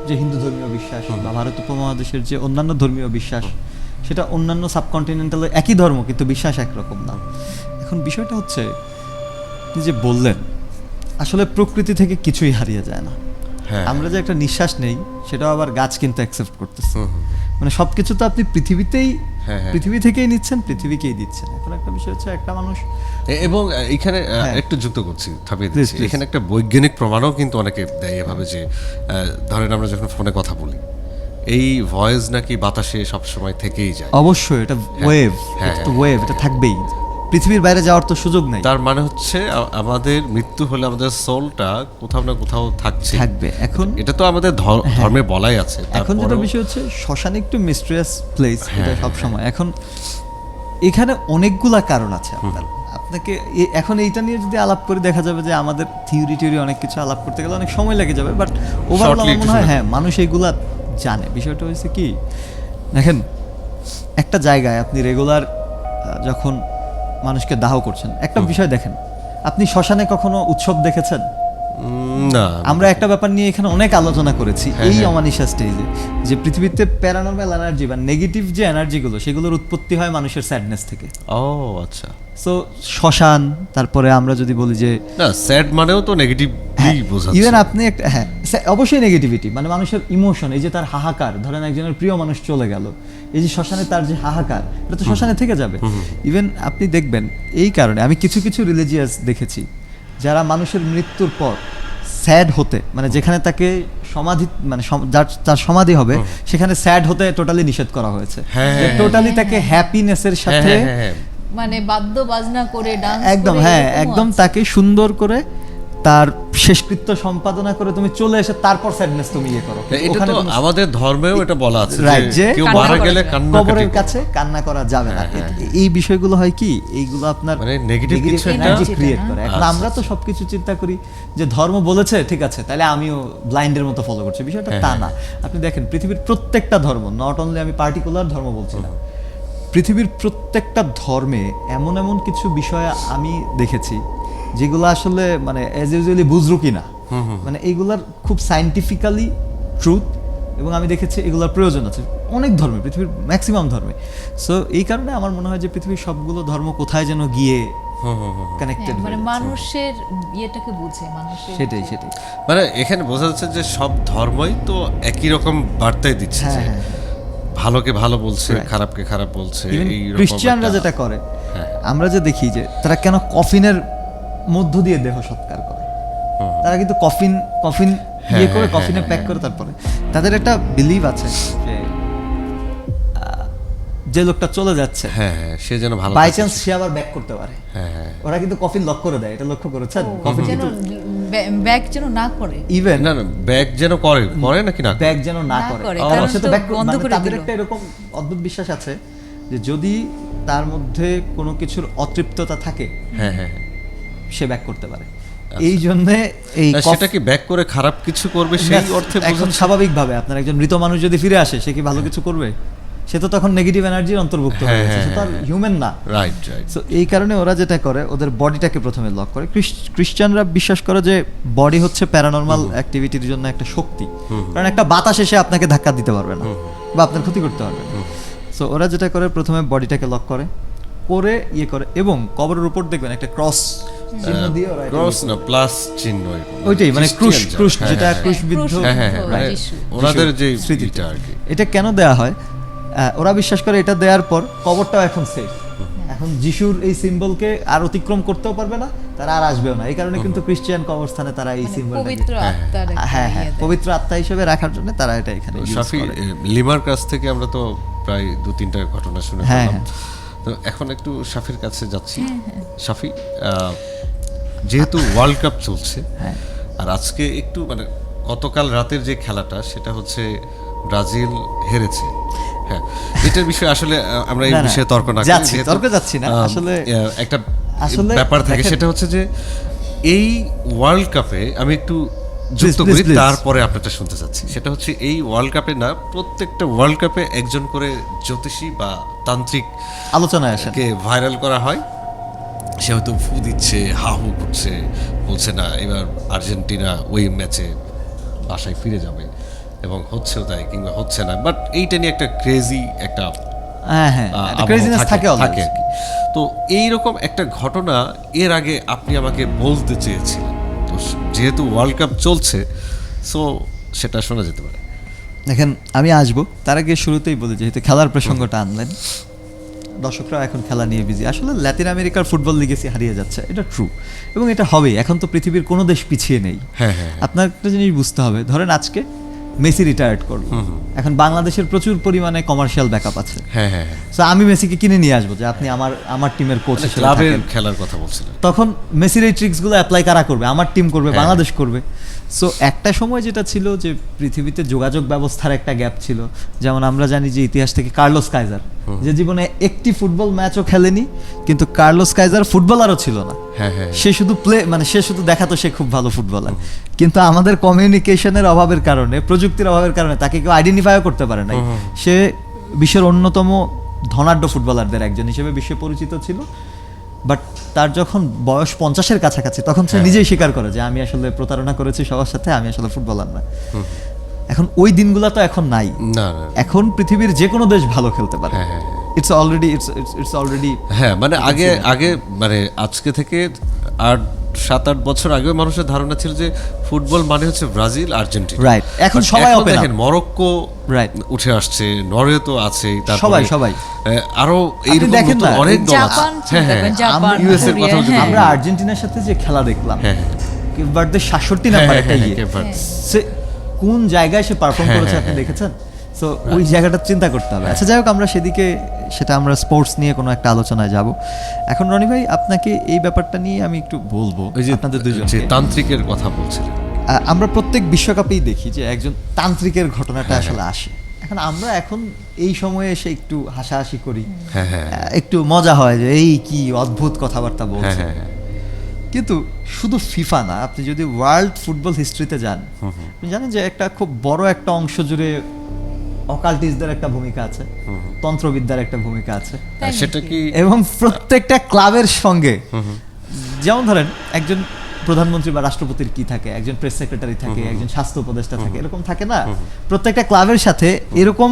যে হিন্দু ধর্মীয় বিশ্বাস বা ভারত উপমহাদেশের যে অন্যান্য ধর্মীয় বিশ্বাস, সেটা অন্যান্য সাবকন্টিনেন্টালে একই ধর্ম, কিন্তু বিশ্বাস একরকম না। এখন বিষয়টা হচ্ছে, আপনি যে বললেন, আসলে প্রকৃতি থেকে কিছুই হারিয়ে যায় না। আমরা যে একটা নিঃশ্বাস নেই, সেটাও আবার গাছ কিন্তু অ্যাকসেপ্ট করতেছে। মানে সবকিছু তো আপনি পৃথিবী থেকেই নিচ্ছেন, পৃথিবীকেই দিচ্ছেন। এখন একটা বিষয় হচ্ছে, একটা মানুষ, এবং এখানে একটু যুক্ত করছি, থামিয়ে দিচ্ছি, এখানে একটা বৈজ্ঞানিক প্রমাণও কিন্তু অনেকে দেয় এভাবে যে ধরেন আমরা যখন ফোনে কথা বলি, এই ভয়েস নাকি বাতাসে সবসময় থেকেই যায়। অবশ্যই এটা ওয়েভ, এটা থাকবেই, পৃথিবীর বাইরে যাওয়ার তো সুযোগ নাই। তার মানে হচ্ছে আমাদের মৃত্যু হলে আমাদের সোলটা কোথাও না কোথাও থাকবে। এখন এটা তো আমাদের ধর্মে বলাই আছে। এখন যেটা বিষয় হচ্ছে, শ্মশান একটু মিস্টেরিয়াস প্লেস এটা সবসময়। এখন এখানে অনেকগুলা কারণ আছে। আপনাকে এখন এইটা নিয়ে যদি আলাপ করে, দেখা যাবে যে আমাদের থিওরি অনেক কিছু আলাপ করতে গেলে অনেক সময় লেগে যাবে, বাট ওভারঅল আমার মনে হয় মানুষ এইগুলা জানে। বিষয়টা হচ্ছে কি, দেখেন, একটা জায়গায় আপনি রেগুলার যখন মানুষকে দাহ করছেন, একটা বিষয় দেখেন, আপনি শ্মশানে কখনো উৎসব দেখেছেন? না। আমরা একটা ব্যাপার নিয়ে এখানে অনেক আলোচনা করেছি এই অমানিশা স্টেজে, যে পৃথিবীতে প্যারানর্মাল এনার্জি বা নেগেটিভ যে এনার্জিগুলো, সেগুলোর উৎপত্তি হয় মানুষের স্যাডনেস থেকে। ও আচ্ছা। সো শ্মশান, তারপরে আমরা যদি বলি যে না, স্যাড মানেও তো নেগেটিভই বোঝাচ্ছে। ইভেন আপনি একটা অবশ্যই নেগেটিভিটি, মানে মানুষের ইমোশন, এই যে তার হাহাকার, ধরেন একজনের প্রিয় মানুষ চলে গেল, এই যে শ্মশানে তার যে হাহাকার, এটা তো শ্মশানে থেকে যাবে। ইভেন আপনি দেখবেন, এই কারণে আমি কিছু কিছু রিলিজিয়াস দেখেছি যারা মানুষের মৃত্যুর পর স্যাড হতে, মানে যেখানে তাকে সমাধি, মানে যার সমাধি হবে, সেখানে স্যাড হতে টোটালি নিষেধ করা হয়েছে। টোটালি তাকে হ্যাপিনেসের সাথে, মানে বাদ্য বাজনা করে ডান্স, একদম একদম তাকে সুন্দর করে তার শেষকৃত্য সম্পাদনা করে তুমি চলে এসে তারপর স্যাডনেস তুমি ইয়ে করো। এটা ওখানে তো কোনো- আমাদের ধর্মেও এটা বলা আছে Right, যে যে কেউ কান্না মারা করা গেলে যাবে না। কান্নাকাটি কবরের করো। কাছে কান্না করা যাবে না। হ্যাঁ, এই বিষয়গুলো হয় কি, এইগুলো আপনার মানে negative কিছু একটা- এনার্জি Energy ক্রিয়েট টা, করে। না? এখন আমরা তো সবকিছু চিন্তা করি যে ধর্ম বলেছে ঠিক আছে তাহলে আমিও ব্লাইন্ডের মতো ফলো করছি, বিষয়টা তা না। আপনি দেখেন পৃথিবীর প্রত্যেকটা ধর্ম, নট অনলি আমি পার্টিকুলার ধর্ম বলছি না, পৃথিবীর প্রত্যেকটা ধর্মে এমন এমন কিছু বিষয় আমি দেখেছি যেগুলো আসলে মানে অ্যাজ ইউজুয়ালি বুঝরু কিনা, মানে এইগুলার খুব সায়েন্টিফিক্যালি ট্রুথ, এবং আমি দেখেছি এগুলোর প্রয়োজন আছে অনেক ধর্মে, পৃথিবীর ম্যাক্সিমাম ধর্মে। সো এই কারণে আমার মনে হয় যে পৃথিবীর সবগুলো ধর্ম কোথায় যেন গিয়ে কানেক্টেড, মানে মানুষের ইয়েটাকে বুঝে, মানুষের সেটাই যে- সেটাই। মানে এখানে বোঝা যাচ্ছে যে সব ধর্মই তো একই রকম বার্তাই দিচ্ছে হ্যাঁ, যে হ্যাঁ। ভালোকে ভালো বলছে, Right. খারাপকে খারাপ বলছে। Even এইরকম ক্রিশ্চিয়ানরা একটা- যেটা করে, হ্যাঁ। আমরা যে দেখি যে তারা কেন কফিনের মধ্য দিয়ে দেহ সৎকার করে, তারা কিন্তু কফিন ইয়ে করে হ্যাঁ, কফিনে প্যাক করে তারপরে তাদের একটা বিলিভ আছে যে যে লোকটা চলে যাচ্ছে হ্যাঁ হ্যাঁ, সে যেন ভালো বাই থাকে। চান্স সে আবার ব্যাক করতে পারে। হ্যাঁ হ্যাঁ। ওরা কিন্তু কফিন লক করে দেয়, এটা লক্ষ্য করেছেন? কফিন যেন কিন্তু ব্যাগ যেন না করে। ইভেন না না, ব্যাগ যেন করে নাকি না করে? ব্যাগ যেন না না করে, করে, কারণ কারণ সে তো তো back বন্ধ মানে করে তাদের দিল। একটা এরকম অদ্ভুত বিশ্বাস আছে যে যদি তার মধ্যে কোনো কিছুর অতৃপ্ততা থাকে হ্যাঁ হ্যাঁ হ্যাঁ। সে ব্যাক করতে পারে। এই জন্যে এই না, সেটা কি ব্যাক করে খারাপ কিছু করবে সেই অর্থে এখন বোঝাচ্ছে? স্বাভাবিকভাবে আপনার একজন মৃত মানুষ যদি ফিরে আসে সে কি ভালো কিছু করবে? সে তো তখন নেগেটিভ এনার্জির অন্তর্ভুক্ত হয়ে হ্যাঁ, গেছে, সে তো আর হ্যাঁ, হিউম্যান না। Right right. সো এই কারণে ওরা যেটা করে ওদের বডিটাকে প্রথমে লক করে। খ্রিস্টানরা বিশ্বাস করে যে বডি হচ্ছে প্যারানর্মাল অ্যাক্টিভিটির জন্য একটা শক্তি, কারণ একটা বাতাস এসে আপনাকে ধাক্কা দিতে পারবে না বা আপনার ক্ষতি করতে পারবে না। সো ওরা যেটা করে প্রথমে বডিটাকে লক করে ইয়ে করে, এবং কবরের উপর দেখবেন একটা ক্রস চিহ্ন দিয়ে ওরা এটা ক্রস ইয়ে করে। না, প্লাস চিহ্ন এরকম। ওইটাই মানে ক্রুশ খ্রিস্টিয়ান ক্রুশ যারা, যেটা হ্যাঁ, হ্যাঁ, ক্রুশবিদ্ধ। ক্রুশ। হ্যাঁ হ্যাঁ হ্যাঁ, মানে যিশু। ওনাদের যে স্মৃতিতে। স্মৃতিটা আর কি। এটা কেন দেয়া হয়? ওরা বিশ্বাস করে এটা দেওয়ার পর কবরটাও এখন সেফ, এখন যিশুর এই সিম্বলকে আর অতিক্রম করতেও পারবে না, তারা আর আসবেও না। এই কারণে কিন্তু খ্রিস্টান কবরস্থানে তারা এই মানে সিম্বলটাকে পবিত্র আত্মার একটা হ্যাঁ হ্যাঁ ইয়ে দেয়। পবিত্র আত্মা হিসেবে রাখার জন্য তারা এটা এখানে তো use শাফি, করে। লিমার কাছ থেকে আমরা তো প্রায় 2-3টা ঘটনা শুনে হ্যাঁ, ফেললাম। তো এখন একটু শাফির কাছে যাচ্ছি। শাফি, যেহেতু ওয়ার্ল্ড কাপ চলছে, হ্যাঁ। আর আজকে একটু মানে গতকাল রাতের যে খেলাটা সেটা হচ্ছে ব্রাজিল হেরেছে। হ্যাঁ, এটার বিষয়ে আসলে আমরা এই না, না, বিষয়ে তর্ক না করি, যাচ্ছি, যেহেতু, তর্কে যাচ্ছি না, আসলে- একটা আসলে ব্যাপার থাকে, দেখেন- সেটা হচ্ছে যে এই ওয়ার্ল্ড কাপে আমি একটু যুক্ত Please, করি, please. তারপরে আপনারটা শুনতে চাচ্ছি। সেটা হচ্ছে এই ওয়ার্ল্ড কাপে না, প্রত্যেকটা ওয়ার্ল্ড কাপে একজন করে জ্যোতিষী বা তান্ত্রিক আলোচনায় আসেন। কে ভাইরাল করা হয়। সে হয়তো ফু দিচ্ছে, হা হু করছে, বলছে না এবার আর্জেন্টিনা ওই ম্যাচে বাসায় ফিরে যাবে, এবং হচ্ছেও তাই, কিংবা হচ্ছে না। বাট এইটা নিয়ে একটা ক্রেজি একটা হ্যাঁ হ্যাঁ আবহাওয়া ক্রেজিনেস থাকে থাকে always। আর কি। তো এইরকম একটা ঘটনা এর আগে আপনি আমাকে বলতে চেয়েছিলেন, তো যেহেতু ওয়ার্ল্ড কাপ চলছে, সো সেটা শোনা যেতে পারে। দেখেন আমি আসবো, তার আগে শুরুতেই বলি যেহেতু খেলার প্রসঙ্গটা আনলেন, দর্শকরা এখন খেলা নিয়ে বিজি। আসলে লাতিন আমেরিকার ফুটবল লিগেসি হারিয়ে যাচ্ছে, এটা ট্রু, এবং এটা হবেই। এখন তো পৃথিবীর কোনো দেশ পিছিয়ে নেই। হ্যাঁ হ্যাঁ আপনার একটা জিনিস বুঝতে হবে, ধরেন আজকে মেসি রিটায়ার্ড করলো, এখন বাংলাদেশের প্রচুর পরিমাণে কমার্শিয়াল ব্যাকআপ আছে। হ্যাঁ হ্যাঁ হ্যাঁ, সো আমি মেসিকে কিনে নিয়ে আসবো যে আপনি আমার টিমের কোচ মানে হিসেবে ক্লাবের থাকেন। খেলার কথা বলছিলেন। তখন মেসির এই ট্রিক্সগুলো অ্যাপ্লাই কারা করবে? আমার টিম করবে, বাংলাদেশ করবে। সো একটা সময় যেটা ছিল যে পৃথিবীতে যোগাযোগ ব্যবস্থার একটা গ্যাপ ছিল, যেমন আমরা জানি যে ইতিহাস থেকে কার্লোস কাইজার, যে জীবনে একটি ফুটবল ম্যাচও খেলেনি, কিন্তু কার্লোস কাইজার ফুটবলারও ছিল না। হ্যাঁ হ্যাঁ, সে শুধু সে শুধু দেখাতো সে খুব ভালো ফুটবলার, কিন্তু আমাদের কমিউনিকেশনের অভাবের কারণে, প্রযুক্তির অভাবের কারণে তাকে কেউ আইডেন্টিফাইও করতে পারে নাই। সে বিশ্বের অন্যতম ধনাঢ্য ফুটবলারদের একজন হিসেবে বিশ্বে পরিচিত ছিল। বাট তার যখন বয়স 50-এর কাছাকাছি, তখন সে নিজেই স্বীকার করে যে আমি আসলে প্রতারণা করেছি সবার সাথে, আমি আসলে ফুটবলার না। এখন ওই দিনগুলো তো এখন নাই। না না, এখন পৃথিবীর যে কোনো দেশ ভালো খেলতে পারে। হ্যাঁ হ্যাঁ ইটস অলরেডি হ্যাঁ, মানে আগে মানে আজকে থেকে 7-8 বছর আগেও মানুষের ধারণা ছিল যে ফুটবল মানে হচ্ছে ব্রাজিল, আর্জেন্টিনা। রাইট। এখন But সবাই এখন open up। দেখেন মরক্কো Right. উঠে আসছে, নরওয়ে তো আছেই, সবাই। আরো এইরকম দেখেন নতুন না, অনেক দল আছে। জাপান হ্যাঁ চিন্তা হ্যাঁ করেন, জাপান, US এর কোরিয়া, কথাও যদি হ্যাঁ। আমরা আর্জেন্টিনার সাথে যে খেলা দেখলাম, হ্যাঁ বার্থডে 66 নাম্বার একটা ইয়ে, হ্যাঁ, সে কোন জায়গায় সে পারফর্ম হ্যাঁ, করেছে হ্যাঁ, আপনি হ্যাঁ। দেখেছেন? তো ওই জায়গাটা চিন্তা করতে হবে। আচ্ছা যাই হোক, আমরা সেদিকে সেটা আমরা স্পোর্টস নিয়ে কোনো একটা আলোচনায় যাব। এখন রনি ভাই, আপনাকে এই ব্যাপারটা নিয়ে আমি একটু বলবো। ওই যে আপনাদের যে দুজনকে তান্ত্রিকের কথা বলছিলেন, আমরা প্রত্যেক বিশ্বকাপেই দেখি যে একজন তান্ত্রিকের ঘটনাটা আসলে আসে। এখন আমরা এই সময়ে এসে একটু হাসাহাসি করি, হ্যাঁ হ্যাঁ একটু মজা হয় যে এই কি অদ্ভুত কথাবার্তা হ্যাঁ বলছে। হ্যাঁ হ্যাঁ। কিন্তু শুধু ফিফা না, আপনি যদি ওয়ার্ল্ড ফুটবল হিস্ট্রিতে যান, আপনি জানেন যে একটা খুব বড় একটা অংশ জুড়ে অকাল্টিস্টদের একটা ভূমিকা আছে, তন্ত্রবিদ্যার একটা ভূমিকা আছে, তাই সেটা নাকি? কি এবং প্রত্যেকটা ক্লাবের সঙ্গে, যেমন ধরেন একজন প্রধানমন্ত্রী বা রাষ্ট্রপতির কি থাকে, একজন প্রেস সেক্রেটারি থাকে, একজন স্বাস্থ্য উপদেষ্টা থাকে, এরকম থাকে না? প্রত্যেকটা ক্লাবের সাথে এরকম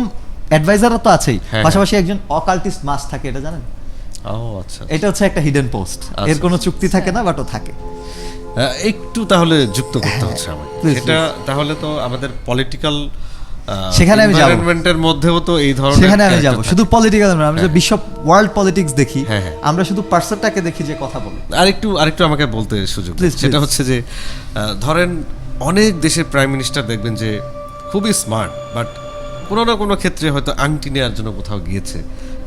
অ্যাডভাইজাররা তো আছেই, হ্যাঁ। পাশাপাশি একজন অকাল্টিস্ট মাস থাকে, এটা জানেন? ও আচ্ছা, এটা হচ্ছে একটা হিডেন পোস্ট, এর কোনো চুক্তি থাকে না, বাট ও থাকে। একটু তাহলে যুক্ত করতে হচ্ছে আমাকে please, এটা। তাহলে তো আমাদের পলিটিক্যাল সেখানে আমি যাবো। এনভায়রনমেন্টের মধ্যেও তো এই ধরনের সেখানে আমি character যাব। থাকে। শুধু পলিটিক্যাল না, আমরা যে বিশ্ব ওয়ার্ল্ড পলিটিক্স দেখি, হ্যাঁ, হ্যাঁ। আমরা শুধু পার্সনটাকে দেখি যে কথা বলে। আরেকটু আমাকে বলতে সুযোগ দিন। Please, সেটা please. হচ্ছে যে ধরেন অনেক দেশের প্রাইম মিনিস্টার দেখবেন যে খুবই স্মার্ট, বাট কোনো না কোনো ক্ষেত্রে হয়তো আংটি নেওয়ার জন্য কোথাও গিয়েছে,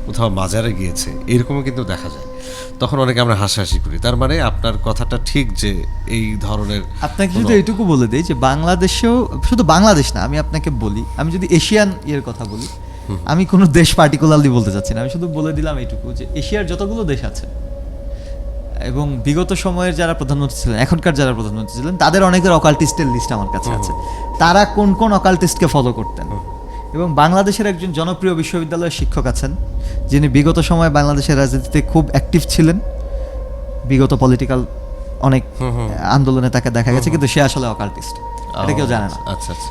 কোথাও মাজারে গিয়েছে, এরকমও কিন্তু দেখা যায়। তখন অনেকে আমরা হাসাহাসি করি। তার মানে আপনার কথাটা ঠিক যে এই ধরনের আপনাকে কোনো- যদি এইটুকু বলে দেই যে বাংলাদেশেও, শুধু বাংলাদেশ না, আমি আপনাকে বলি, আমি যদি এশিয়ান ইয়ের কথা বলি, আমি কোনো দেশ পার্টিকুলারলি বলতে চাচ্ছি না, আমি শুধু বলে দিলাম এইটুকু যে এশিয়ার যতগুলো দেশ আছে এবং বিগত সময়ের যারা প্রধানমন্ত্রী ছিলেন, এখনকার যারা প্রধানমন্ত্রী ছিলেন, তাদের অনেকের অকাল্টিস্টের লিস্ট আমার কাছে আছে। তারা কোন কোন অকাল্টিস্টকে ফলো করতেন। এবং বাংলাদেশের একজন জনপ্রিয় বিশ্ববিদ্যালয়ের শিক্ষক আছেন, যিনি বিগত সময়ে বাংলাদেশের রাজনীতিতে খুব অ্যাক্টিভ ছিলেন, বিগত পলিটিক্যাল অনেক আন্দোলনে তাকে দেখা গেছে, কিন্তু সে আসলে অকাল্টিস্ট, এটা কেউ জানে না। আচ্ছা আচ্ছা।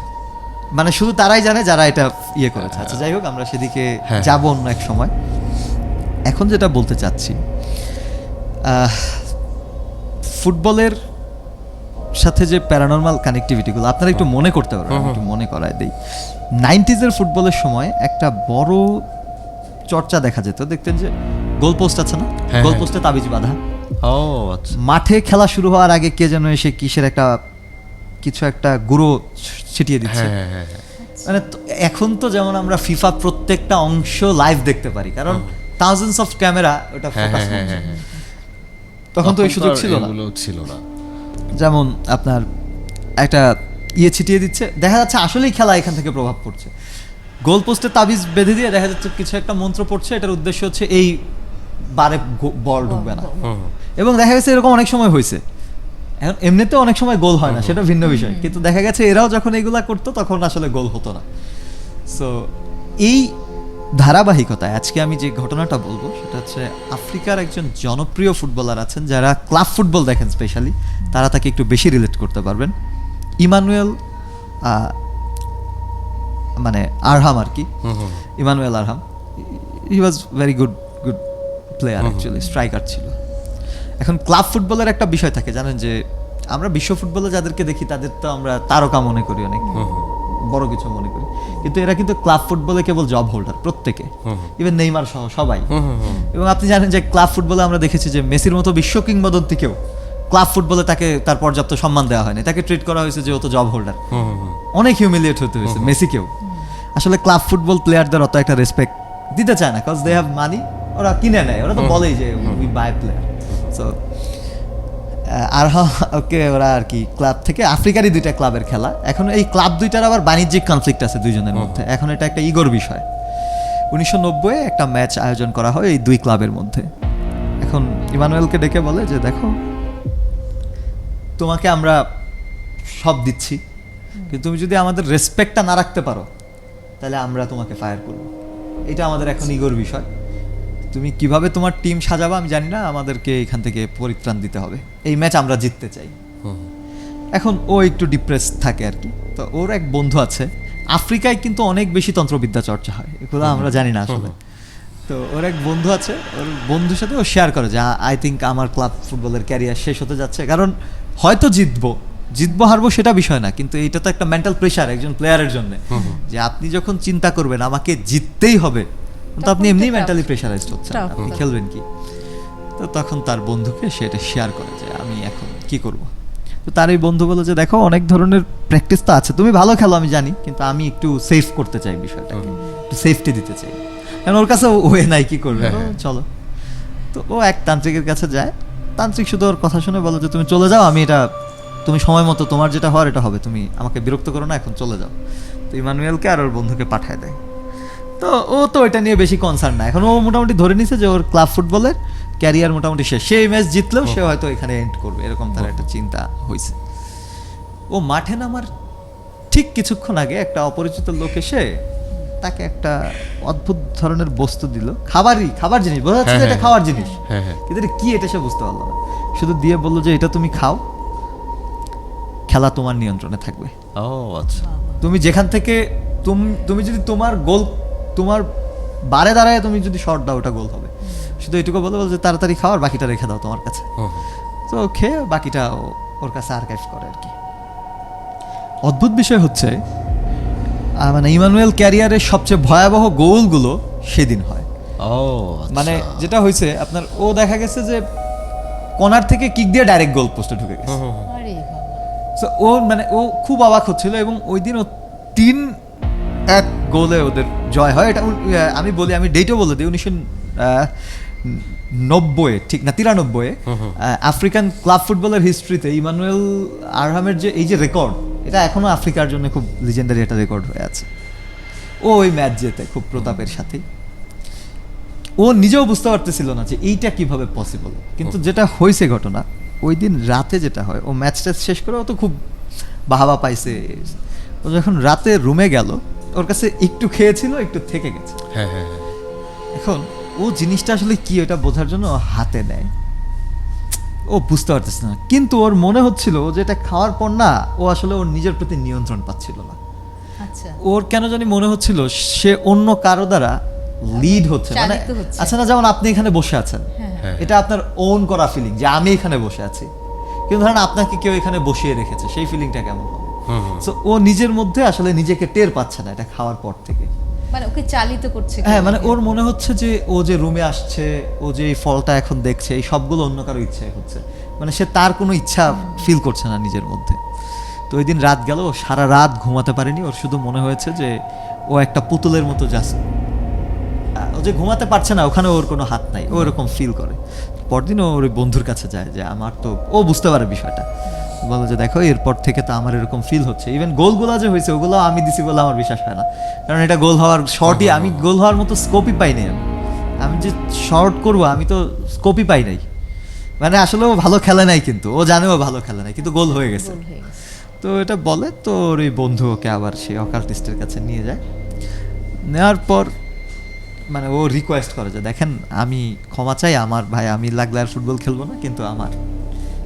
মানে শুধু তারাই জানে যারা এটা ইয়ে করেছে। আচ্ছা যাই হোক, আমরা সেদিকে হ্যাঁ। যাব অন্য এক সময়। এখন যেটা বলতে চাচ্ছি, ফুটবলের সাথে যে প্যারানর্মাল কানেক্টিভিটিগুলো আপনারা একটু মনে করতে পারবেন, আমি একটু মনে করায় দিই। 90s ফুটবলের সময় একটা বড় চর্চা দেখা যেত, দেখতেন যে গোল পোস্ট আছে না, হ্যাঁ, গোল হ্যাঁ। পোস্টে তাবিজ বাঁধা, ও আচ্ছা। মাঠে খেলা শুরু হওয়ার আগে কে যেন এসে কিসের একটা কিছু একটা গুঁড়ো ছিটিয়ে দিচ্ছে। হ্যাঁ হ্যাঁ হ্যাঁ। মানে এখন তো যেমন আমরা ফিফা প্রত্যেকটা অংশ লাইভ দেখতে পারি, কারণ থাউজেন্ডস অফ ক্যামেরা ওটা হ্যাঁ ফোকাস হ্যাঁ করছে। হ্যাঁ হ্যাঁ। তখন তো এই আর সুযোগ ছিল না। এগুলো ছিল না। যেমন আপনার একটা ছিটিয়ে দিচ্ছে, দেখা যাচ্ছে আসলেই খেলা এখান থেকে প্রভাব পড়ছে। গোল পোস্টে তাবিজ বেঁধে দিয়ে দেখা যাচ্ছে কিছু একটা মন্ত্র পড়ছে, এটার উদ্দেশ্য হচ্ছে এই বারে বল ঢুকবে না। এবং দেখা গেছে এরকম অনেক সময় হয়েছে। এখন এমনিতে অনেক সময় গোল হয় না, সেটা ভিন্ন বিষয়, কিন্তু দেখা গেছে এরাও যখন এগুলা করতো তখন আসলে গোল হতো না। সো এই ধারাবাহিকতায় আজকে আমি যে ঘটনাটা বলবো সেটা হচ্ছে আফ্রিকার একজন জনপ্রিয় ফুটবলার আছেন, যারা ক্লাব ফুটবল দেখেন স্পেশালি, তারা তাকে একটু বেশি রিলেট করতে পারবেন। ইমানুয়েল মানে আরহাম আর কি, Emmanuel Arham. He was very good player, actually striker ছিল। এখন ক্লাব ফুটবলের একটা বিষয় থাকে, জানেন যে আমরা বিশ্ব ফুটবলে যাদেরকে দেখি তাদের তো আমরা তারকা মনে করি, অনেক বড় কিছু মনে করি, কিন্তু এরা কিন্তু ক্লাব ফুটবলে কেবল জব হোল্ডার, প্রত্যেকে, ইভেন নেইমার সহ সবাই। এবং আপনি জানেন যে ক্লাব ফুটবলে আমরা দেখেছি যে মেসির মতো বিশ্ব কিংবদন্তিকেও ক্লাব ফুটবলে তাকে তার পর্যাপ্ত সম্মান দেওয়া হয়নি, তাকে ট্রিট করা হয়েছে যে ও তো জব হোল্ডার। অনেক হিউমিলিয়েট হতে হয়েছে মেসিকেও। আসলে ক্লাব ফুটবল প্লেয়ারদের অত একটা রেসপেক্ট দিতে চায় না, কজ দে হ্যাভ মানি, ওরা কিনে নেয়, ওরা তো বলেই যে উই বাই প্লেয়ার। সো আর ওকে ওরা আর কি ক্লাব থেকে, আফ্রিকারই দুইটা ক্লাবের খেলা, এখন এই ক্লাব দুইটার আবার বাণিজ্যিক কনফ্লিক্ট আছে দুইজনের মধ্যে। এখন এটা একটা ইগোর বিষয়। 1990-এ একটা ম্যাচ আয়োজন করা হয় এই দুই ক্লাবের মধ্যে। এখন ইমানুয়েলকে ডেকে বলে যে দেখো, তোমাকে আমরা সব দিচ্ছি, কিন্তু তুমি যদি আমাদের রেসপেক্টটা না রাখতে পারো তাহলে আমরা তোমাকে ফায়ার করবো। এটা আমাদের এখন ইগোর বিষয়। তুমি কিভাবে তোমার টিম সাজাবা আমি জানি না, আমাদেরকে এখান থেকে পরিত্রাণ দিতে হবে, এই ম্যাচ আমরা জিততে চাই। এখন ও একটু ডিপ্রেস থাকে আর কি। তো ওর এক বন্ধু আছে, আফ্রিকায় কিন্তু অনেক বেশি তন্ত্রবিদ্যা চর্চা হয়, এগুলো আমরা জানি না আসলে। তো ওর এক বন্ধু আছে, ওর বন্ধুর সাথে ও শেয়ার করে যে আই থিঙ্ক আমার ক্লাব ফুটবলের ক্যারিয়ার শেষ হতে যাচ্ছে, কারণ হয়তো জিতবো হারবো সেটা বিষয় না, কিন্তু এটা তো একটা মেন্টাল প্রেশার একজন প্লেয়ারের জন্য, যে আপনি যখন চিন্তা করবেন আমাকে জিততেই হবে, তো আপনি এমনি মেন্টালি প্রেশারাইজড হচ্ছেন, আপনি খেলবেন কি? তো তখন তার বন্ধুকে সেটা শেয়ার করে যে আমি এখন কি করব। তো তার এই বন্ধু বলল যে দেখো অনেক ধরনের প্র্যাকটিস তো আছে, তুমি ভালো খেলো আমি জানি, কিন্তু আমি একটু সেফ করতে চাই বিষয়টাকে, একটু সেফটি দিতে চাই, কারণ ওর কাছে ওয়ে নাই কি করবে। হ্যাঁ, হ্যাঁ। চলো, তো ও এক তান্ত্রিকের কাছে যায়, তান্ত্রিক শুধু ওর কথা শুনে বলো যে তুমি চলে যাও, আমি এটা, তুমি সময় মতো তোমার যেটা হওয়ার এটা হবে, তুমি আমাকে বিরক্ত করো না, এখন চলে যাও। তো ইমানুয়েলকে আর ওর বন্ধুকে পাঠায় দেয়। তো ও তো এটা নিয়ে বেশি কনসার্ন না, এখন ও মোটামুটি ধরে নিছে যে ওর ক্লাব ফুটবলের ক্যারিয়ার মোটামুটি শেষ, সেই ম্যাচ জিতলেও সে হয়তো এখানে এন্ড করবে, এরকম তার একটা চিন্তা হয়েছে। ও মাঠে নামার ঠিক কিছুক্ষণ আগে একটা অপরিচিত লোক এসে তাকে একটা অদ্ভুত ধরনের বস্তু দিল, খাবার জিনিস, বোঝা যাচ্ছে যে এটা খাওয়ার জিনিস, হ্যাঁ, হ্যাঁ। কিন্তু এটা কি এটা সে বুঝতে পারলো না, শুধু দিয়ে বললো যে এটা তুমি খাও, খেলা তোমার নিয়ন্ত্রণে থাকবে। ও আচ্ছা। তুমি যেখান থেকে তুমি যদি তোমার গোল, তোমার বারে দাঁড়ায় তুমি যদি শট দাও ওটা গোল হবে, শুধু এটুকু বলে যে তাড়াতাড়ি খাও আর বাকিটা রেখে দাও তোমার কাছে। তো খেয়ে বাকিটা ওর কাছে আর্কাইভ করে আর কি। অদ্ভুত বিষয় হচ্ছে মানে ইমানুয়েল ক্যারিয়ারের সবচেয়ে ভয়াবহ গোলগুলো সেদিন হয়। ও মানে যেটা হয়েছে আপনার, ও দেখা গেছে যে কর্নার থেকে কিক দিয়ে ডাইরেক্ট গোল পোস্টে ঢুকে গেছে। আরে বাবা। So, ও মানে ও খুব অবাক হচ্ছিল, এবং ওই দিন ও 3-1 গোলে ওদের জয় হয়। এটা আমি বলি, আমি ডেটও বলে দিই, 1990 ঠিক না 93 আফ্রিকান ক্লাব ফুটবলের হিস্ট্রিতে ইমানুয়েল আরহামের যে এই যে রেকর্ড, এটা এখনো আফ্রিকার জন্য খুব লিজেন্ডারি একটা রেকর্ড হয়ে আছে। ও ওই ম্যাচ জেতে খুব প্রতাপের সাথেই, ও নিজেও বুঝতে পারতেছিল না যে এইটা কিভাবে পসিবল, কিন্তু যেটা হয়েছে ঘটনা ওই দিন রাতে যেটা হয়, ও ম্যাচটা শেষ করে ও তো খুব বাহাবা পাইছে, ও যখন রাতে রুমে গেল ওর কাছে একটু খেয়েছিল, একটু থেকে গেছে। হ্যাঁ হ্যাঁ হ্যাঁ। এখন ও জিনিসটা আসলে কি ওটা বোঝার জন্য ও হাতে নেয়, ও বুঝতে পারতেছে না, কিন্তু ওর মনে হচ্ছিল যে এটা খাওয়ার পর না ও আসলে ওর নিজের প্রতি নিয়ন্ত্রণ পাচ্ছিল না। আচ্ছা, ওর কেন জানি মনে হচ্ছিল সে অন্য কারো দ্বারা লিড হচ্ছে, মানে চালিত হচ্ছে। আচ্ছা না, যেমন আপনি এখানে বসে আছেন, হ্যাঁ, এটা আপনার ওন করা ফিলিং যে আমি এখানে বসে আছি, কিন্তু ধরেন আপনাকে কেউ এখানে বসিয়ে রেখেছে, সেই ফিলিংটা কেমন হবে? সো ও নিজের মধ্যে আসলে নিজেকে টের পাচ্ছে না এটা খাওয়ার পর থেকে। মানে ওকে চালিত করছে। হ্যাঁ, মানে ওর মনে হচ্ছে যে ও যে রুমে আসছে, ও যে এই ফলটা এখন দেখছে, এই সবগুলো অন্য কারো ইচ্ছায় হচ্ছে, মানে সে তার কোনো ইচ্ছা ফিল করছে না নিজের মধ্যে। তো ওই দিন রাত গেল, ও সারা রাত ঘুমাতে পারেনি, ওর শুধু মনে হয়েছে যে ও একটা পুতুলের মতো জাস্ট, ও যে ঘুমাতে পারছে না ওখানে ওর কোনো হাত নাই, ও এরকম ফিল করে। পরদিন ও ওর বন্ধুর কাছে যায় যে আমার তো, ও বুঝতে পারে বিষয়টা, বলে যে দেখো এরপর থেকে তো আমার এরকম ফিল হচ্ছে, ইভেন গোলগুলো যে হয়েছে ওগুলো আমি দিছি বলে আমার বিশ্বাস হয় না, কারণ এটা গোল হওয়ার শর্টই, আমি গোল হওয়ার মতো স্কোপই পাই নাই, আমি যে শর্ট করবো আমি তো স্কোপই পাই নাই, মানে আসলে ও ভালো খেলে নাই, কিন্তু ও জানে ও ভালো খেলে নাই, কিন্তু গোল হয়ে গেছে। গোল হয়ে গেছে। তো এটা বলে, তো ওর এই বন্ধু ওকে আবার সেই অকাল্টিস্টের কাছে নিয়ে যায়, নেওয়ার পর মানে ও রিকোয়েস্ট করে যে দেখেন আমি ক্ষমা চাই, আমার ভাই আমি লাগলে আর ফুটবল খেলবো না, কিন্তু আমার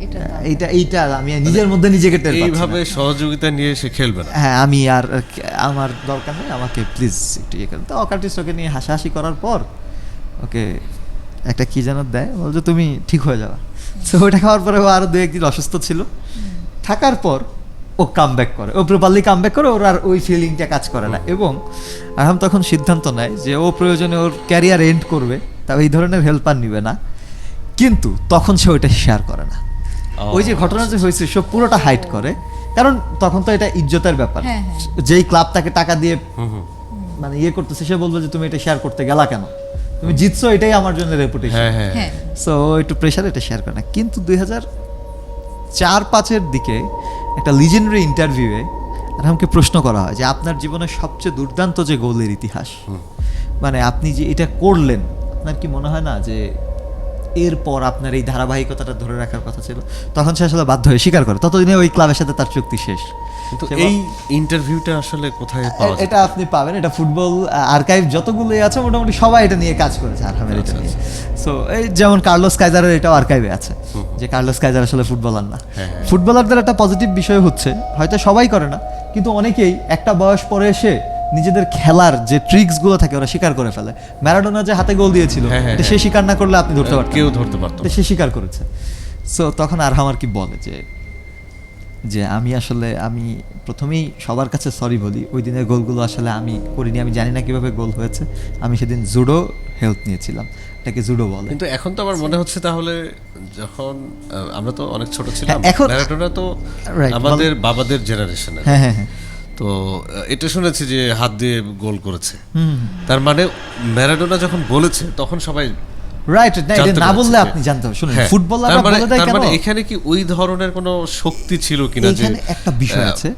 এটা দাও। এইটা আমি নিজের মধ্যে নিজেকে টের পাচ্ছি না। এইভাবে সহযোগিতা নিয়ে সে খেলবে না। হ্যাঁ, আমি আর আমার দরকার নেই, আমাকে প্লিজ একটু ইয়ে করেন। তো অকার্টিস্ট ওকে নিয়ে হাসাহাসি করার পর ওকে একটা কি যেন দেয়, বলছে তুমি ঠিক হয়ে যাবা। তো ওইটা খাওয়ার পরে ও আরো 2-1 দিন অসুস্থ ছিল, থাকার পর ও কাম ব্যাক করে, ও প্রপারলি কাম ব্যাক করে, ওর আর ওই ফিলিংটা কাজ করে না, এবং আরহাম তখন সিদ্ধান্ত নেয় যে ও প্রয়োজনে ওর ক্যারিয়ার এন্ড করবে, তাও এই ধরনের হেল্প আর নিবে না, কিন্তু তখন সে ওইটা শেয়ার করে না। ওই যে ঘটনা যে হয়েছে সব পুরোটা হাইড করে, কারণ তখন তো এটা ইজ্জতের ব্যাপার, হ্যাঁ, হ্যাঁ। যেই ক্লাব তাকে টাকা দিয়ে মানে ইয়ে করতেছে, সে বলবে যে তুমি এটা শেয়ার করতে গেলা কেন, তুমি জিতছো, এটাই আমার জন্য রেপুটেশন। হ্যাঁ হ্যাঁ হ্যাঁ, সো একটু প্রেশার, এটা শেয়ার করে না। কিন্তু 2004-05 দিকে একটা লিজেন্ডারি ইন্টারভিউয়ে আরহামকে প্রশ্ন করা হয় যে আপনার জীবনের সবচেয়ে দুর্দান্ত যে গোলের ইতিহাস, মানে আপনি যে এটা করলেন, আপনার কি মনে হয় না যে এরপর আপনার এই ধারাবাহিকতাটা ধরে রাখার কথা ছিল? তখন সে আসলে বাধ্য হয়ে স্বীকার করে, ততদিনে ওই ক্লাবের সাথে তার চুক্তি শেষ। কিন্তু সে এই ইন্টারভিউটা আসলে কোথায় পাওয়া যায়? এটা আপনি পাবেন, এটা ফুটবল আর্কাইভ যতগুলোই আছে মোটামুটি সবাই এটা নিয়ে কাজ করেছে, আরহামের এটা নিয়ে। সো এই যেমন কার্লোস কাইজারের এটাও আর্কাইভে আছে, যে কার্লোস কাইজার আসলে ফুটবলার না। ফুটবলারদের একটা পজিটিভ বিষয় হচ্ছে, হয়তো সবাই করে না, কিন্তু অনেকেই একটা বয়স পরে এসে নিজেদের খেলার যে ট্রিক্স গুলো থাকে ওরা স্বীকার করে ফেলে। ম্যারাডোনা যে হাতে গোল দিয়েছিল, এটা সে স্বীকার না করলে আপনি ধরতে পারতেন, কেউ ধরতে পারতো না। সে স্বীকার করেছে। সো তখন আরহাম আর কি বলে যে আমি আসলে আমি প্রথমেই সবার কাছে সরি বলি, ওই দিনের গোলগুলো আসলে আমি করিনি, আমি জানি না কিভাবে গোল হয়েছে। আমি সেদিন জুডো হেল্প নিয়েছিলাম, এটাকে জুডো বলে। কিন্তু এখন তো আমার মনে হচ্ছে তাহলে যখন আমরা তো অনেক ছোট ছিলাম, এখন- ম্যারাডোনা তো Right, আমাদের বাবাদের জেনারেশনের। হ্যাঁ হ্যাঁ হ্যাঁ, তো এটা শুনেছি যে হাত দিয়ে গোল করেছে, তার মানে ম্যারাডোনা যখন বলেছে তখন সবাই রাইট। না, এটা জানতে না পেরেছে বললে যে- আপনি জানতে হবে। শুনুন, হ্যাঁ, ফুটবলাররা তার মানে- বলে দেয় তার কেন? মানে এখানে কি ওই ধরনের কোনো শক্তি ছিল কিনা যে এখানে একটা বিষয় আছে,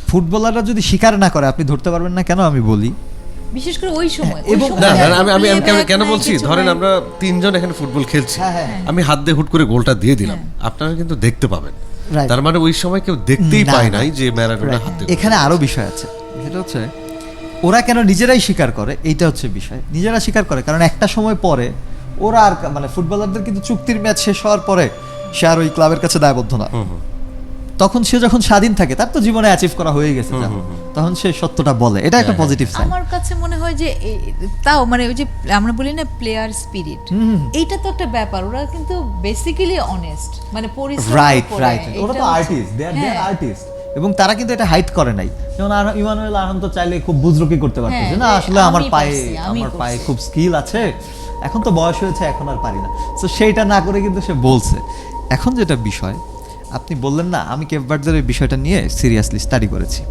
ফুটবলাররা যদি স্বীকার না করে আপনি ধরতে পারবেন না কেন, আমি বলি। বিশেষ করে ওই সময় এবং- না হ্যাঁ, না, আমি আমি আমি কেন- কেন নাই, বলছি, কিছু ধরেন নাই। আমরা তিনজন এখানে ফুটবল খেলছি, হ্যাঁ, হ্যাঁ। আমি হাত দিয়ে হুট করে গোলটা দিয়ে দিলাম, আপনারা কিন্তু দেখতে পাবেন। Right. তার মানে ওই সময় কেউ দেখতেই না, পায় না। নাই যে ম্যারাডোনা Right. হাত দিয়ে এখানে আরো বিষয় আছে, সেটা হচ্ছে ওরা কেন নিজেরাই স্বীকার করে, এইটা হচ্ছে বিষয়। নিজেরা স্বীকার করে কারণ একটা সময় পরে ওরা আর মানে ফুটবলারদের কিন্তু চুক্তির ম্যাচ শেষ হওয়ার পরে সে আর ওই ক্লাবের কাছে দায়বদ্ধ না। তখন সে যখন স্বাধীন থাকে, তার তো জীবনে অ্যাচিভ করা হয়ে গেছে, তখন সে সত্যটা বলে, এটা একটা পজিটিভ সাইন। আমার কাছে মনে হয় যে তাও মানে ওই যে আমরা বলি না প্লেয়ার স্পিরিট, এইটা তো একটা ব্যাপার। ওরা কিন্তু বেসিক্যালি অনেস্ট, মানে পরিশ্রম রাইট করে, রাইট, ওরা তো এটা আর্টিস্ট, দে আর হ্যাঁ। আর্টিস্ট, এবং তারা কিন্তু এটা হাইড করে নাই। যেমন ইমানুয়েল আহমেদ তো চাইলে খুব বুজরুকি করতে পারতো হ্যাঁ, যে না আসলে আমার আমি পায়ে পারছি, আমি আমার পায়ে করছি। খুব স্কিল আছে, এখন তো বয়স হয়েছে, এখন আর পারি না। তো সেইটা না করে কিন্তু সে বলছে। এখন যেটা বিষয় আপনি বললেন না, আমি কেপ ভার্দের এই বিষয়টা নিয়ে সিরিয়াসলি স্টাডি করেছি।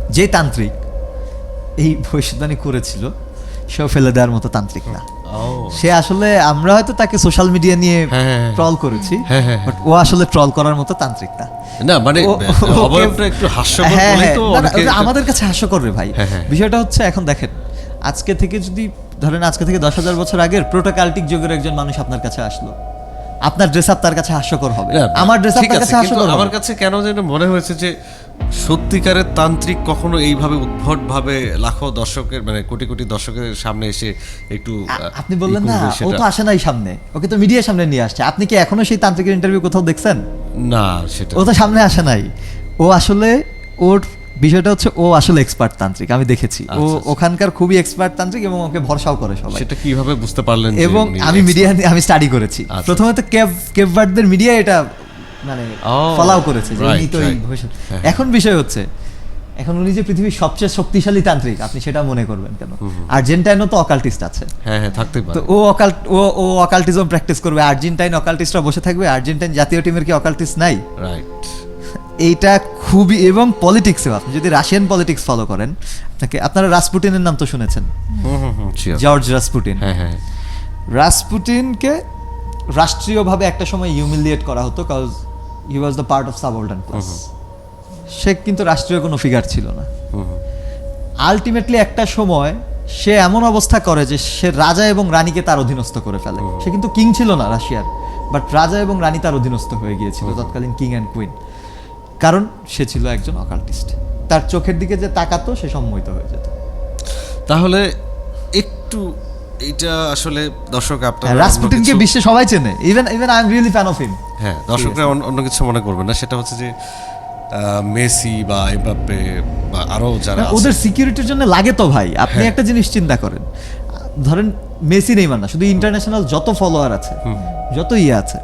যে তান্ত্রিক এই ভবিষ্যৎবাণী করেছিল সেও ফেলে দেওয়ার মতো তান্ত্রিক না। সে আসলে, আমরা হয়তো তাকে সোশ্যাল মিডিয়া নিয়ে হ্যাঁ, হ্যাঁ, ট্রল করেছি, হ্যাঁ, হ্যাঁ, বাট ও আসলে ট্রল করার মতো তান্ত্রিক না। না মানে ওকে- অবয়বটা একটু হাস্যকর হ্যাঁ, বলেই হ্যাঁ, তো না, না, অনেকে ওটা আমাদের কাছে হাস্যকর রে ভাই। হ্যাঁ, হ্যাঁ। বিষয়টা হচ্ছে, এখন দেখেন, আজকে থেকে যদি ধরেন আজকে থেকে 10,000 বছর আগের প্রোটোকাল্টিক যুগের একজন মানুষ আপনার কাছে আসলো, আপনার ড্রেস আপ তার কাছে হাস্যকর হবে, না, আমার ড্রেস আপ ঠিক তার আছে, কাছে কিন্তু হাস্যকর আমার হবে। কাছে কেন যেন মনে হয়েছে যে সত্যিকারের তান্ত্রিক কখনো এইভাবে উদ্ভট ভাবে লাখো দর্শকের মানে কোটি কোটি দর্শকের সামনে এসে একটু আপনি বললেন ই না, করবে ও সেটা- তো আসে নাই সামনে, ওকে তো মিডিয়ার সামনে নিয়ে আসছে। আপনি কি এখনো সেই তান্ত্রিকের ইন্টারভিউ কোথাও দেখছেন? না সেটা ও তো সামনে আসে নাই। ও আসলে, ওর বিষয়টা হচ্ছে ও আসলে এক্সপার্ট তান্ত্রিক, আমি দেখেছি। ও আচ্ছা, আচ্ছা। ওখানকার খুবই এক্সপার্ট তান্ত্রিক এবং ওকে ভরসাও করে সবাই। সেটা কিভাবে বুঝতে পারলেন যে এবং উনি আমি expert? মিডিয়া আমি স্টাডি করেছি। আচ্ছা। প্রথমে তো কেপ ভার্ডদের মিডিয়া এটা মানে ও, ফলাও করেছে যে right, উনি তো এই right. ভবিষ্যৎ। হ্যাঁ। এখন বিষয় হচ্ছে, এখন উনি যে পৃথিবীর সবচেয়ে শক্তিশালী তান্ত্রিক, আপনি সেটা মনে করবেন কেন? আর্জেন্টাইনও তো অকাল্টিস্ট আছে। হ্যাঁ হ্যাঁ থাকতেই পারে। তো ও অকাল্টিজম প্র্যাকটিস করবে, আর্জেন্টাইন অকাল্টিস্টরা বসে থাকবে। আর্জেন্টাইন জাতীয় টিমের কি অকাল্টিস্ট নাই? রাইট। এইটা খুবই, এবং পলিটিক্সেও আপনি যদি রাশিয়ান পলিটিক্স ফলো করেন, আপনারা রাসপুটিনের নাম তো শুনেছেন, sure. George Rasputin. হ্যাঁ হ্যাঁ রাসপুটিনকে রাষ্ট্রীয়ভাবে একটা সময় হিউমিলিয়েট করা হতো, cause he was the part of subordinate class. সে কিন্তু রাষ্ট্রীয় কোনো ফিগার ছিল না। আলটিমেটলি একটা সময় সে এমন অবস্থা করে যে সে রাজা এবং রানীকে তার অধীনস্থ করে ফেলে। সে কিন্তু কিং ছিল না রাশিয়ার, বাট রাজা এবং রানী তার অধীনস্থ হয়ে গিয়েছিল, তৎকালীন কিং অ্যান্ড কুইন, কারণ সে ছিল একজন অকাল্টিস্ট। তার চোখের দিকে যে তাকাতো সে সম্মোহিত হয়ে যেত। তাহলে একটু এটা আসলে দর্শক আপনারা রাসপুটিনকে বিশ্বে সবাই চেনে, even I am really fan of him. হ্যাঁ দর্শকরা অন্য কিছু মনে করবেন না, সেটা হচ্ছে যে মেসি বা এমবাপ্পে বা আরো যারা আছে, ওদের সিকিউরিটির জন্য লাগে তো ভাই। আপনি একটা জিনিস চিন্তা করেন, ধরেন মেসি নেইমার না, শুধু ইন্টারন্যাশনাল যত ফলোয়ার আছে, যত ইয়ে আছে,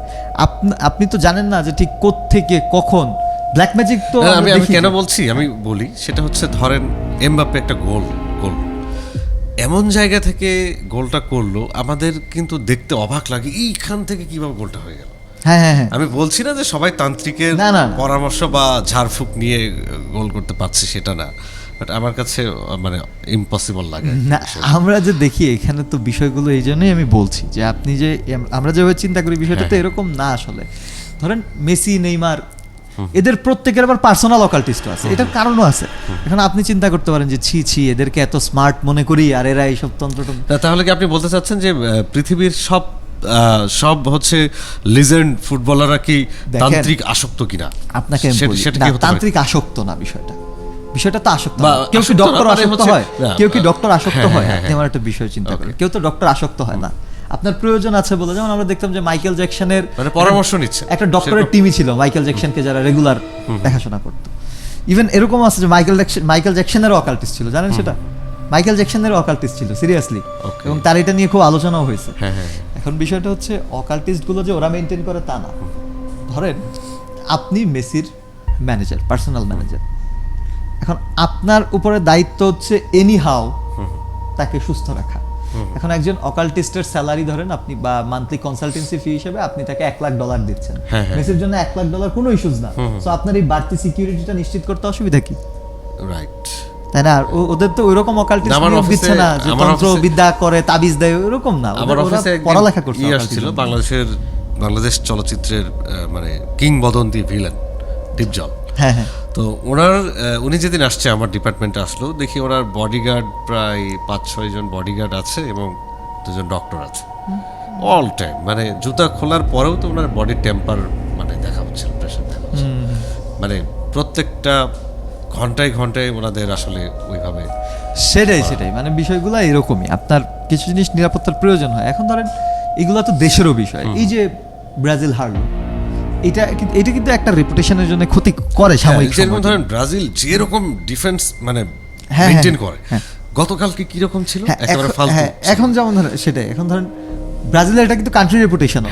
আপনি তো জানেন না যে ঠিক কোত্থেকে কখন ব্ল্যাক ম্যাজিক তো না, আমরা আমি দেখি কেন যে- বলছি আমি বলি, সেটা হচ্ছে ধরেন এমবাপ্পে একটা গোল এমন জায়গা থেকে গোলটা করলো, আমাদের কিন্তু দেখতে অবাক লাগে এইখান থেকে কিভাবে গোলটা হয়ে গেল। হ্যাঁ হ্যাঁ হ্যাঁ, আমি বলছি না যে সবাই তান্ত্রিকের না, না, না। পরামর্শ বা ঝাড়ফুঁক নিয়ে গোল করতে পারছে, সেটা না, বাট আমার কাছে মানে ইম্পসিবল লাগে না, আমরা যে দেখি এখানে তো বিষয়গুলো এই জন্যই আমি বলছি যে আপনি যে আমরা যেভাবে চিন্তা করি বিষয়টা তো এরকম না আসলে। ধরেন মেসি, নেইমার, এদের প্রত্যেকের আবার পার্সোনাল অকাল্টিস্ট আছে, এটার কারণও আছে। এখন আপনি চিন্তা করতে পারেন যে ছি এদেরকে এত স্মার্ট মনে করি, আর এরা এইসব তন্ত্র। তাহলে কি আপনি বলতে চাচ্ছেন যে পৃথিবীর সব হচ্ছে লিজেন্ড ফুটবলাররা কি দেখেন, তান্ত্রিক আসক্ত কিনা? আপনাকে আমি বলি, সেটা না, কি হতে পারে? তান্ত্রিক আসক্ত না বিষয়টা তো আসক্ত বা না। কেউ কি আসক্ত ডক্টর না মানে আসক্ত হচ্ছে- হয়? না, কেউ কি ডক্টর আসক্ত হ্যাঁ, হয়? হ্যাঁ, আপনি আমার একটা বিষয় চিন্তা করেন, কেউ তো ডক্টর আসক্ত হয় না। আপনার প্রয়োজন আছে বলে, যেমন আমরা দেখতাম যে মাইকেল জ্যাকসনের মানে পরামর্শ নিচ্ছে একটা ডক্টরের টিমই ছিল মাইকেল জ্যাকসনকে যারা রেগুলার দেখাশোনা করতো। ইভেন এরকম আছে যে মাইকেল জ্যাকসনেরও অকাল্টিস্ট ছিল, জানেন সেটা? মাইকেল জ্যাকসনেরও অকাল্টিস্ট ছিল সিরিয়াসলি, Okay. এবং তার এটা নিয়ে খুব আলোচনাও হয়েছে। হ্যাঁ, হ্যাঁ। এখন বিষয়টা হচ্ছে অকাল্টিস্ট গুলো যে ওরা মেনটেন করে তা না। ধরেন আপনি মেসির ম্যানেজার, পার্সোনাল ম্যানেজার। এখন আপনার উপরে দায়িত্ব হচ্ছে এনি হাউ তাকে সুস্থ রাখা। এখন একজন অকাল্টিস্টের স্যালারি ধরেন আপনি, বা মান্থলি কনসালটেন্সি ফি হিসেবে আপনি তাকে $1,00,000 দিচ্ছেন, মেসির জন্য $1,00,000 কোনো ইস্যুস না। সো আপনার এই বাড়তি সিকিউরিটিটা নিশ্চিত করতে অসুবিধা কি? রাইট। তাই না? আর ওদের তো ওইরকম অকাল্টিস্ট নিয়োগ দিচ্ছে না যে তন্ত্র বিদ্যা করে তাবিজ দেয়, ওরকম না। আমার অফিসে পড়ালেখা করছে। আসছিল বাংলাদেশ চলচ্চিত্রের মানে কিংবদন্তি ভিলেন ডিপজল। হ্যাঁ হ্যাঁ। তো উনি যেদিন আসছে আমার ডিপার্টমেন্টে আসলো, দেখি ওনার বডিগার্ড প্রায় 5-6 জন বডিগার্ড আছে এবং 2 জন ডক্টর আছে অল টাইম। মানে জুতা খোলার পরেও তো ওনার বডির টেম্পার মানে দেখা হচ্ছে, প্রেশার দেখা হচ্ছে, মানে প্রত্যেকটা ঘন্টায় ঘন্টায় ওনাদের আসলে ওইভাবে। সেটাই মানে বিষয়গুলো এরকমই। আপনার কিছু জিনিস নিরাপত্তার প্রয়োজন হয়। এখন ধরেন এগুলো তো দেশেরও বিষয়। এই যে ব্রাজিল হারলো, এটা কিন্তু একটা রেপুটেশনের জন্য ক্ষতি করে সাময়িক। যেরকম ধরেন ব্রাজিল যেরকম ডিফেন্স মানে হ্যাঁ, মেইনটেইন করে, গতকালকে কি রকম ছিল একেবারে ফালতু। এখন যেমন ধরেন সেটাই, এখন ধরেন ব্রাজিলের এটা কিন্তু কান্ট্রি রেপুটেশন।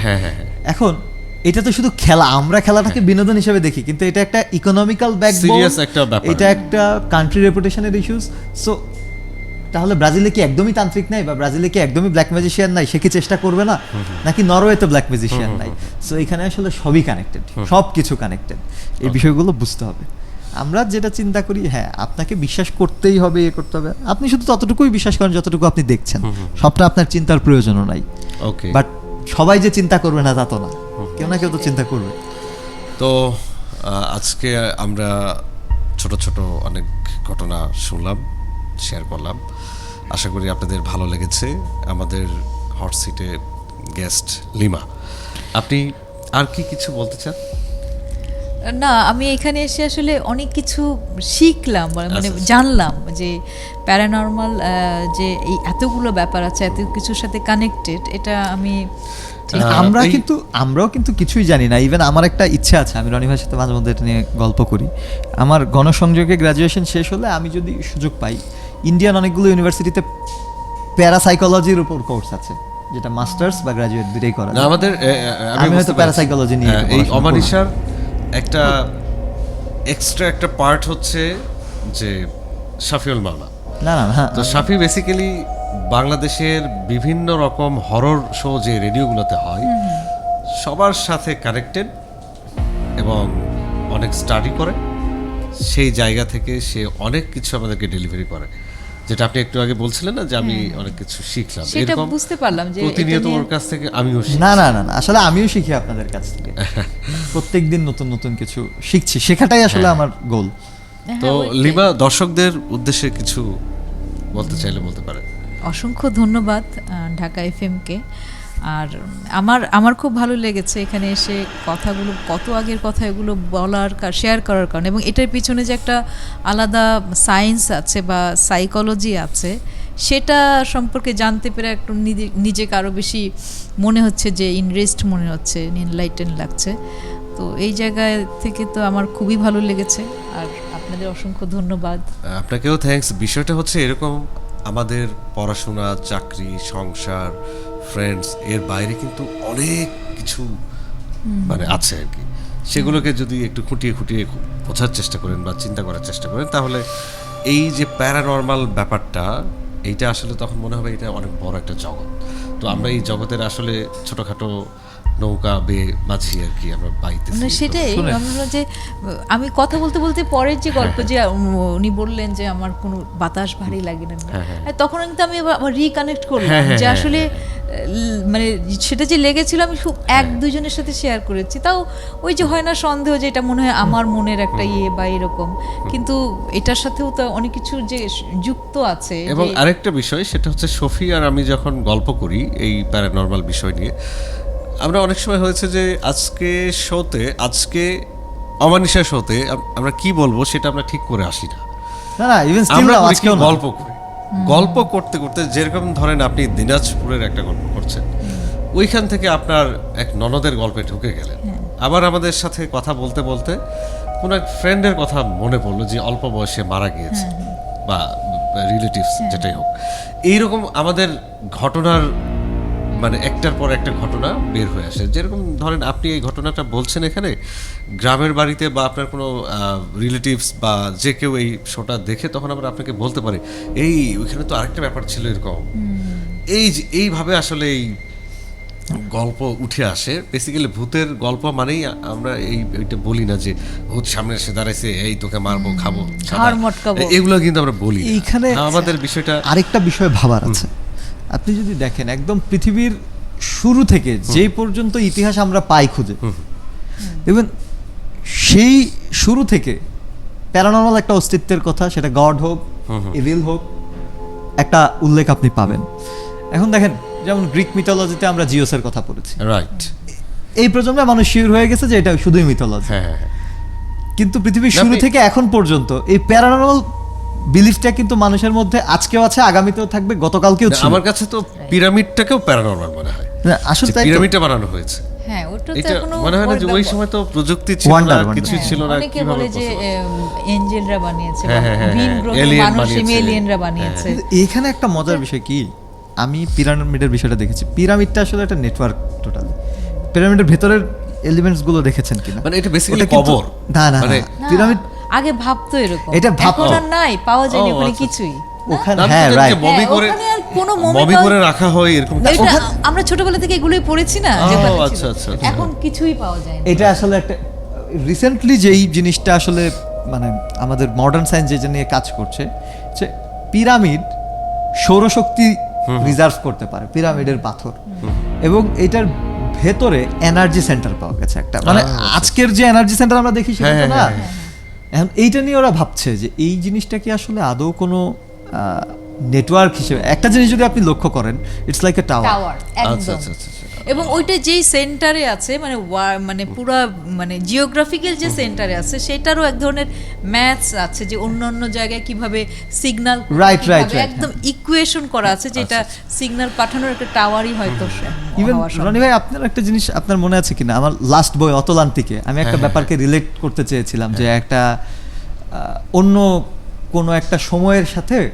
এখন এটা তো শুধু খেলা, আমরা খেলাটাকে বিনোদন হিসেবে দেখি, কিন্তু এটা একটা ইকোনমিক্যাল ব্যাকবোন, এটা একটা কান্ট্রি রেপুটেশনের ইস্যুস। সো তাহলে ব্রাজিলে কি একদমই তান্ত্রিক নাই, বা ব্রাজিলে কি একদমই ব্ল্যাক ম্যাজিশিয়ান নাই? সে কি চেষ্টা করবে না? নাকি নরওয়েতে ব্ল্যাক ম্যাজিশিয়ান নাই? সো এখানে আসলে সবই কানেক্টেড, সব কিছু কানেক্টেড। এই বিষয়গুলো বুঝতে হবে। আমরা যেটা চিন্তা করি, হ্যাঁ আপনাকে বিশ্বাস করতেই হবে, করতে হবে, আপনি শুধু ততটুকুই বিশ্বাস করেন যতটুকু আপনি দেখছেন, সবটা আপনার চিন্তার প্রয়োজনও নাই। ওকে, বাট সবাই যে চিন্তা করবে না তা তো না, কেউ না কেউ তো চিন্তা করবে। তো আজকে আমরা ছোট ছোট অনেক ঘটনা শুনলাম, শেয়ার করলাম। আশা করি আপনাদের ভালো লেগেছে। আমাদের হট সিটে গেস্ট লিমা, আপনি আর কি কিছু বলতে চান? না, আমি এখানে এসে আসলে অনেক কিছু শিখলাম, মানে জানলাম যে প্যারানর্মাল যে এই এতগুলো ব্যাপার আছে, এত কিছুর সাথে কানেক্টেড, এটা আমি আমরাও কিন্তু কিছুই জানি না। ইভেন আমার একটা ইচ্ছা আছে, আমি রনি ভাইয়ের সাথে মাঝে মধ্যে এটা নিয়ে গল্প করি। আমার গণসংযোগে গ্র্যাজুয়েশন শেষ হলে আমি যদি সুযোগ পাই, ইন্ডিয়ান অনেকগুলো ইউনিভার্সিটিতে প্যারাসাইকোলজির উপর কোর্স আছে, যেটা মাস্টার্স বা গ্র্যাজুয়েট দুটোই করা যায়। আমাদের আমি হয়তো প্যারাসাইকোলজি নিয়ে এই অমানিশার একটা এক্সট্রা একটা পার্ট হচ্ছে যে শাফিউল মাওলা। না তো শাফি বেসিক্যালি বাংলাদেশের বিভিন্ন রকম হরর শো যে রেডিওগুলোতে হয় সবার সাথে কানেক্টেড এবং অনেক স্টাডি করে, সেই জায়গা থেকে সে অনেক কিছু আমাদেরকে ডেলিভারি করে, যেটা আপনি একটু আগে বলছিলেন না যে আমি অনেক কিছু শিখলাম, সেটা বুঝতে পারলাম যে প্রতিনিয়ত ওর কাছ থেকে আমিও শিখি। না আসলে আমিও শিখি আপনাদের কাছ থেকে, প্রত্যেকদিন নতুন নতুন কিছু শিখছি, শেখাটাই আসলে আমার গোল। তো লিমা, দর্শকদের উদ্দেশ্যে কিছু বলতে চাইলে বলতে পারেন। অসংখ্য ধন্যবাদ ঢাকা এফএমকে। আর আমার খুব ভালো লেগেছে এখানে এসে কথাগুলো, কত আগের কথা এগুলো বলার, শেয়ার করার কারণে, এবং এটার পিছনে যে একটা আলাদা সায়েন্স আছে বা সাইকোলজি আছে, সেটা সম্পর্কে জানতে পেরে একটু নিজেকে আরও বেশি মনে হচ্ছে যে ইনরেস্ট মনে হচ্ছে, এনলাইটেন লাগছে। তো এই জায়গায় থেকে তো আমার খুবই ভালো লেগেছে, আর আপনাদের অসংখ্য ধন্যবাদ। আপনাকেও থ্যাঙ্কস। বিষয়টা হচ্ছে এরকম, আমাদের পড়াশোনা, চাকরি, সংসার, ফ্রেন্ডস, এর বাইরে কিন্তু অনেক কিছু মানে আছে আর কি। সেগুলোকে যদি একটু খুঁটিয়ে খুঁটিয়ে বোঝার চেষ্টা করেন বা চিন্তা করার চেষ্টা করেন, তাহলে এই যে প্যারানর্মাল ব্যাপারটা, এইটা আসলে তখন মনে হবে এটা অনেক বড় একটা জগৎ। তো আমরা এই জগতের আসলে ছোটখাটো নৌকা বেয়ে মাছি আর কি আমরা বাইতে। সেটাই যে আমি কথা বলতে বলতে পরের যে গল্প, যে উনি বললেন যে আমার কোনো বাতাস ভারী লাগে না, তখন কিন্তু আমি আবার রিকানেক্ট করলাম যে আসলে মানে সেটা যে লেগেছিল আমি এক দুজনের সাথে শেয়ার করেছি, তাও ওই যে হয় না সন্দেহ যে এটা মনে হয় আমার মনের একটা ইয়ে বা এরকম, কিন্তু এটার সাথেও তো অনেক কিছু যে যুক্ত আছে। এবং আরেকটা বিষয়, সেটা হচ্ছে শফি আর আমি যখন গল্প করি এই প্যারানর্মাল বিষয় নিয়ে, আমরা অনেক সময় হয়েছে যে আজকে অমানিশা শোতে আমরা কি বলবো সেটা আমরা ঠিক করে আসি না। আমরা গল্প করতে করতে, যেরকম ধরেন আপনি দিনাজপুরের একটা গল্প করছেন, ওইখান থেকে আপনার এক ননদের গল্পে ঢুকে গেলেন, আবার আমাদের সাথে কথা বলতে বলতে কোনো এক ফ্রেন্ডের কথা মনে পড়লো যে অল্প বয়সে মারা গিয়েছে বা রিলেটিভস যেটাই হোক, এইরকম আমাদের ঘটনার মানে একটার পর একটা ঘটনা বের হয়ে আসে। যেরকম ধরেন আপনি এই ঘটনাটা বলছেন এখানে, গ্রামের বাড়িতে বা আপনার কোনো রিলেটিভস বা যে কেউ এই শোটা দেখে তখন আবার আপনাকে বলতে পারে এই ওইখানে তো আরেকটা ব্যাপার ছিল এরকম। এইভাবে আসলে এই গল্প উঠে আসে। বেসিক্যালি ভূতের গল্প মানেই আমরা এইটা বলি না যে ভূত সামনে এসে দাঁড়াইছে এই তোকে মারবো খাবো ঘাড় মটকাবো। এগুলো কিন্তু আমরা বলি না। এইখানে আমাদের বিষয়টা আরেকটা বিষয় ভাবার আছে। আপনি যদি দেখেন একদম পৃথিবীর শুরু থেকে যেই পর্যন্ত ইতিহাস আমরা পাই খুঁজে, দেখবেন সেই শুরু থেকে প্যারানর্মাল একটা অস্তিত্বের কথা, সেটা গড হোক ইভিল হোক, একটা উল্লেখ আপনি পাবেন। এখন দেখেন যেমন গ্রিক মিথোলজিতে আমরা জিওসের কথা পড়েছি, রাইট। এই প্রজন্মে মানুষ শিওর হয়ে গেছে যে এটা শুধুই মিথোলজি। হ্যাঁ হ্যাঁ হ্যাঁ। কিন্তু পৃথিবীর শুরু আপনি- থেকে এখন পর্যন্ত এই প্যারানর্মাল বিলিফটা কিন্তু মানুষের মধ্যে আজকেও আছে, আগামীতেও থাকবে, গতকালকেও ছিল। আমার কাছে তো পিরামিডটাকেও প্যারানর্মাল মনে হয়। না, আসলে যে তাই তো। পিরামিডটা বানানো হয়েছে, হ্যাঁ, ওটা তো এটা এখনো মনে হয় না যে ওই সময় তো প্রযুক্তি ছিল Wonder, না, wonder. কিছুই ছিল না, অনেকে কিভাবে বলে যে possible? এঞ্জেলরা বানিয়েছে, হ্যাঁ, হ্যাঁ, হ্যাঁ, ভিন হ্যাঁ, গ্রহ alien মানুষ বানিয়েছে। এলিয়েনরা বানিয়েছে। কিন্তু এইখানে একটা মজার বিষয় কি, আমি পিরামিডের বিষয়টা দেখেছি। পিরামিডটা আসলে একটা নেটওয়ার্ক টোটাল। পিরামিডের ভেতরের এলিমেন্টস গুলো দেখেছেন কিনা? মানে এটা বেসিক্যালি ওটা কিন্তু- কবর। না না মানে না, পিরামিড আগে ভাবতো এরকম, এটা ভাবতো। এখন আর নাই, পাওয়া যায়নি ও, ওখানে আচ্ছা, কিছুই। ওখানে আমি হ্যাঁ তো জানি যে রাইট। মমি হ্যাঁ, করে ওখানে আর কোনো মমি মমি পাওয়া- করে রাখা হয় এরকম এটা ওখানে- আমরা ছোটবেলা থেকে এগুলোই পড়েছি না, ও, যেগুলো ছিল। আচ্ছা, আচ্ছা, আচ্ছা। এখন কিছুই পাওয়া যায় না। এটা আসলে একটা রিসেন্টলি যেই জিনিসটা আসলে মানে আমাদের মডার্ন সায়েন্স যেটা নিয়ে কাজ করছে, যে পিরামিড সৌরশক্তি রিজার্ভ করতে পারে, পিরামিডের পাথর, এবং এটার ভেতরে এনার্জি সেন্টার পাওয়া গেছে একটা। মানে আচ্ছা। আজকের যে এনার্জি সেন্টার আমরা দেখি সেটা তো হ্যাঁ, না। হ্যাঁ, এখন এইটা নিয়ে ওরা ভাবছে যে এই জিনিসটা কি আসলে আদৌ কোনো নেটওয়ার্ক হিসেবে, একটা জিনিস যদি আপনি লক্ষ্য করেন, it's like a tower. Tower আচ্ছা একদম। আচ্ছা আচ্ছা আচ্ছা। এবং ওইটা যেই সেন্টারে আছে, মানে মানে পুরা মানে জিওগ্রাফিক্যাল যে সেন্টারে আছে, সেটারও এক ধরনের ম্যাথস আছে যে অন্য অন্য জায়গায় কিভাবে সিগন্যাল Right, right, right, একদম ইকুয়েশন করা আছে, যেটা সিগন্যাল পাঠানোর একটা টাওয়ারই হয়তো ইভেন হওয়া সম্ভব। রনি ভাই, আপনার একটা জিনিস আপনার মনে আছে কিনা, আমার লাস্ট বই অতলান্তিকে আমি একটা ব্যাপারকে রিলেট করতে চেয়েছিলাম, যে একটা অন্য কোনো একটা সময়ের সাথে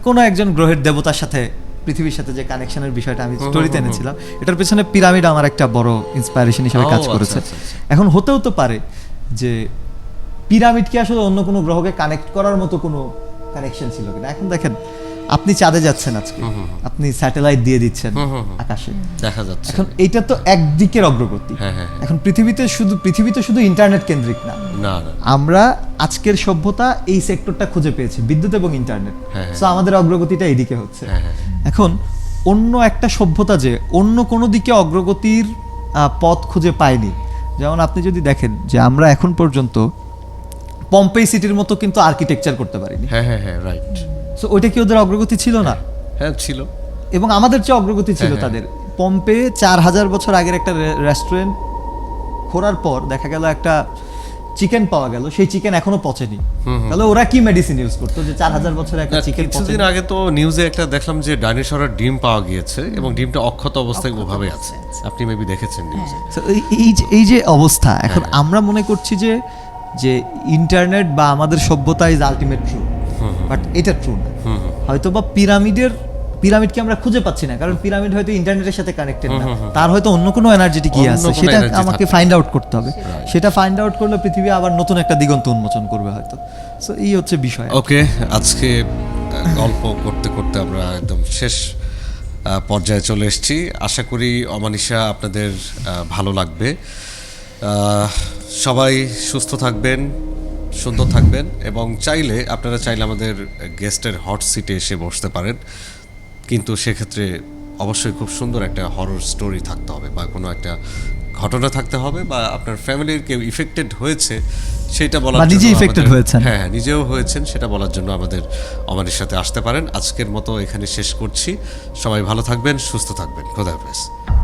কোনো একজন গ্রহের দেবতার সাথে পৃথিবীর সাথে যে কানেকশনের বিষয়টা আমি স্টোরিতে এনেছিলাম, এটার পেছনে পিরামিড আমার একটা বড় ইন্সপায়ারেশন হিসেবে ও, কাজ আচ্ছা, করেছে। আচ্ছা, আচ্ছা। এখন হতেও তো পারে যে পিরামিড কি আসলে অন্য কোনো গ্রহকে কানেক্ট করার মতো কোনো কানেকশন ছিল কিনা। এখন দেখেন আপনি চাঁদে যাচ্ছেন আজকে, আপনি স্যাটেলাইট দিয়ে দিচ্ছেন আকাশে, দেখা যাচ্ছে। এখন এইটা তো একদিকের অগ্রগতি। হ্যাঁ, হ্যাঁ, হ্যাঁ। এখন পৃথিবীতে শুধু ইন্টারনেট কেন্দ্রিক না, না না আমরা আজকের সভ্যতা এই সেক্টরটা খুঁজে পেয়েছি, বিদ্যুৎ এবং ইন্টারনেট। হ্যাঁ, সো আমাদের অগ্রগতিটা এইদিকে হচ্ছে। হ্যাঁ, হ্যাঁ। এখন অন্য একটা সভ্যতা যে অন্য কোনো দিকে অগ্রগতির পথ খুঁজে পায়নি। যেমন আপনি যদি দেখেন যে আমরা এখন পর্যন্ত পম্পেই সিটির মতো কিন্তু আর্কিটেকচার করতে পারিনি। হ্যাঁ হ্যাঁ হ্যাঁ, রাইট। সো ওইটা কি ওদের অগ্রগতি ছিল না? হ্যাঁ ছিল। এবং আমাদের চেয়ে অগ্রগতি ছিল হ্যাঁ, তাদের। পম্পে 4000 বছর আগের একটা রেস্টুরেন্ট খোঁড়ার পর দেখা গেল একটা চিকেন পাওয়া গেল, সেই চিকেন এখনো পচেনি। তাহলে ওরা কি মেডিসিন ইউজ করতো যে 4000 বছরের একটা না, চিকেন কিছুদিন আগে তো নিউজে একটা দেখলাম যে ডাইনোসরের ডিম পাওয়া গিয়েছে এবং ডিমটা অক্ষত অবস্থায় ওভাবে আছে। আপনি মেবি দেখেছেন নিউজে। So, এই যে অবস্থা, এখন আমরা মনে করছি যে ইন্টারনেট বা আমাদের সভ্যতা ইজ আলটিমেট ট্রু, বাট এটা ট্রু না। হয়তো বা পিরামিডকে আমরা খুঁজে পাচ্ছি না, কারণ পিরামিড হয়তো ইন্টারনেটের সাথে কানেক্টেড না, তার হয়তো অন্য কোনো এনার্জিটি কি অন্য আছে কোনো সেটা energy আমাকে থাকবে। ফাইন্ড আউট করতে হবে। সেটা ফাইন্ড আউট করলে পৃথিবী আবার নতুন একটা দিগন্ত উন্মোচন করবে হয়তো। সো এই হচ্ছে বিষয়। ওকে, আজকে গল্প করতে করতে আমরা একদম শেষ পর্যায়ে চলে এসেছি। আশা করি অমানিশা আপনাদের ভালো লাগবে। সবাই সুস্থ থাকবেন, সুন্দর থাকবেন, এবং আপনারা চাইলে আমাদের গেস্টের হট সিটে এসে বসতে পারেন, কিন্তু সেক্ষেত্রে অবশ্যই খুব সুন্দর একটা হরর স্টোরি থাকতে হবে বা কোনো একটা ঘটনা থাকতে হবে, বা আপনার ফ্যামিলির কেউ ইফেক্টেড হয়েছে সেটা বলার বা জন্য নিজে affected আমাদের- হয়েছেন। হ্যাঁ, নিজেও হয়েছেন সেটা বলার জন্য আমাদের অমানির সাথে আসতে পারেন। আজকের মতো এখানে শেষ করছি। সবাই ভালো থাকবেন, সুস্থ থাকবেন। খোদা হাফেজ।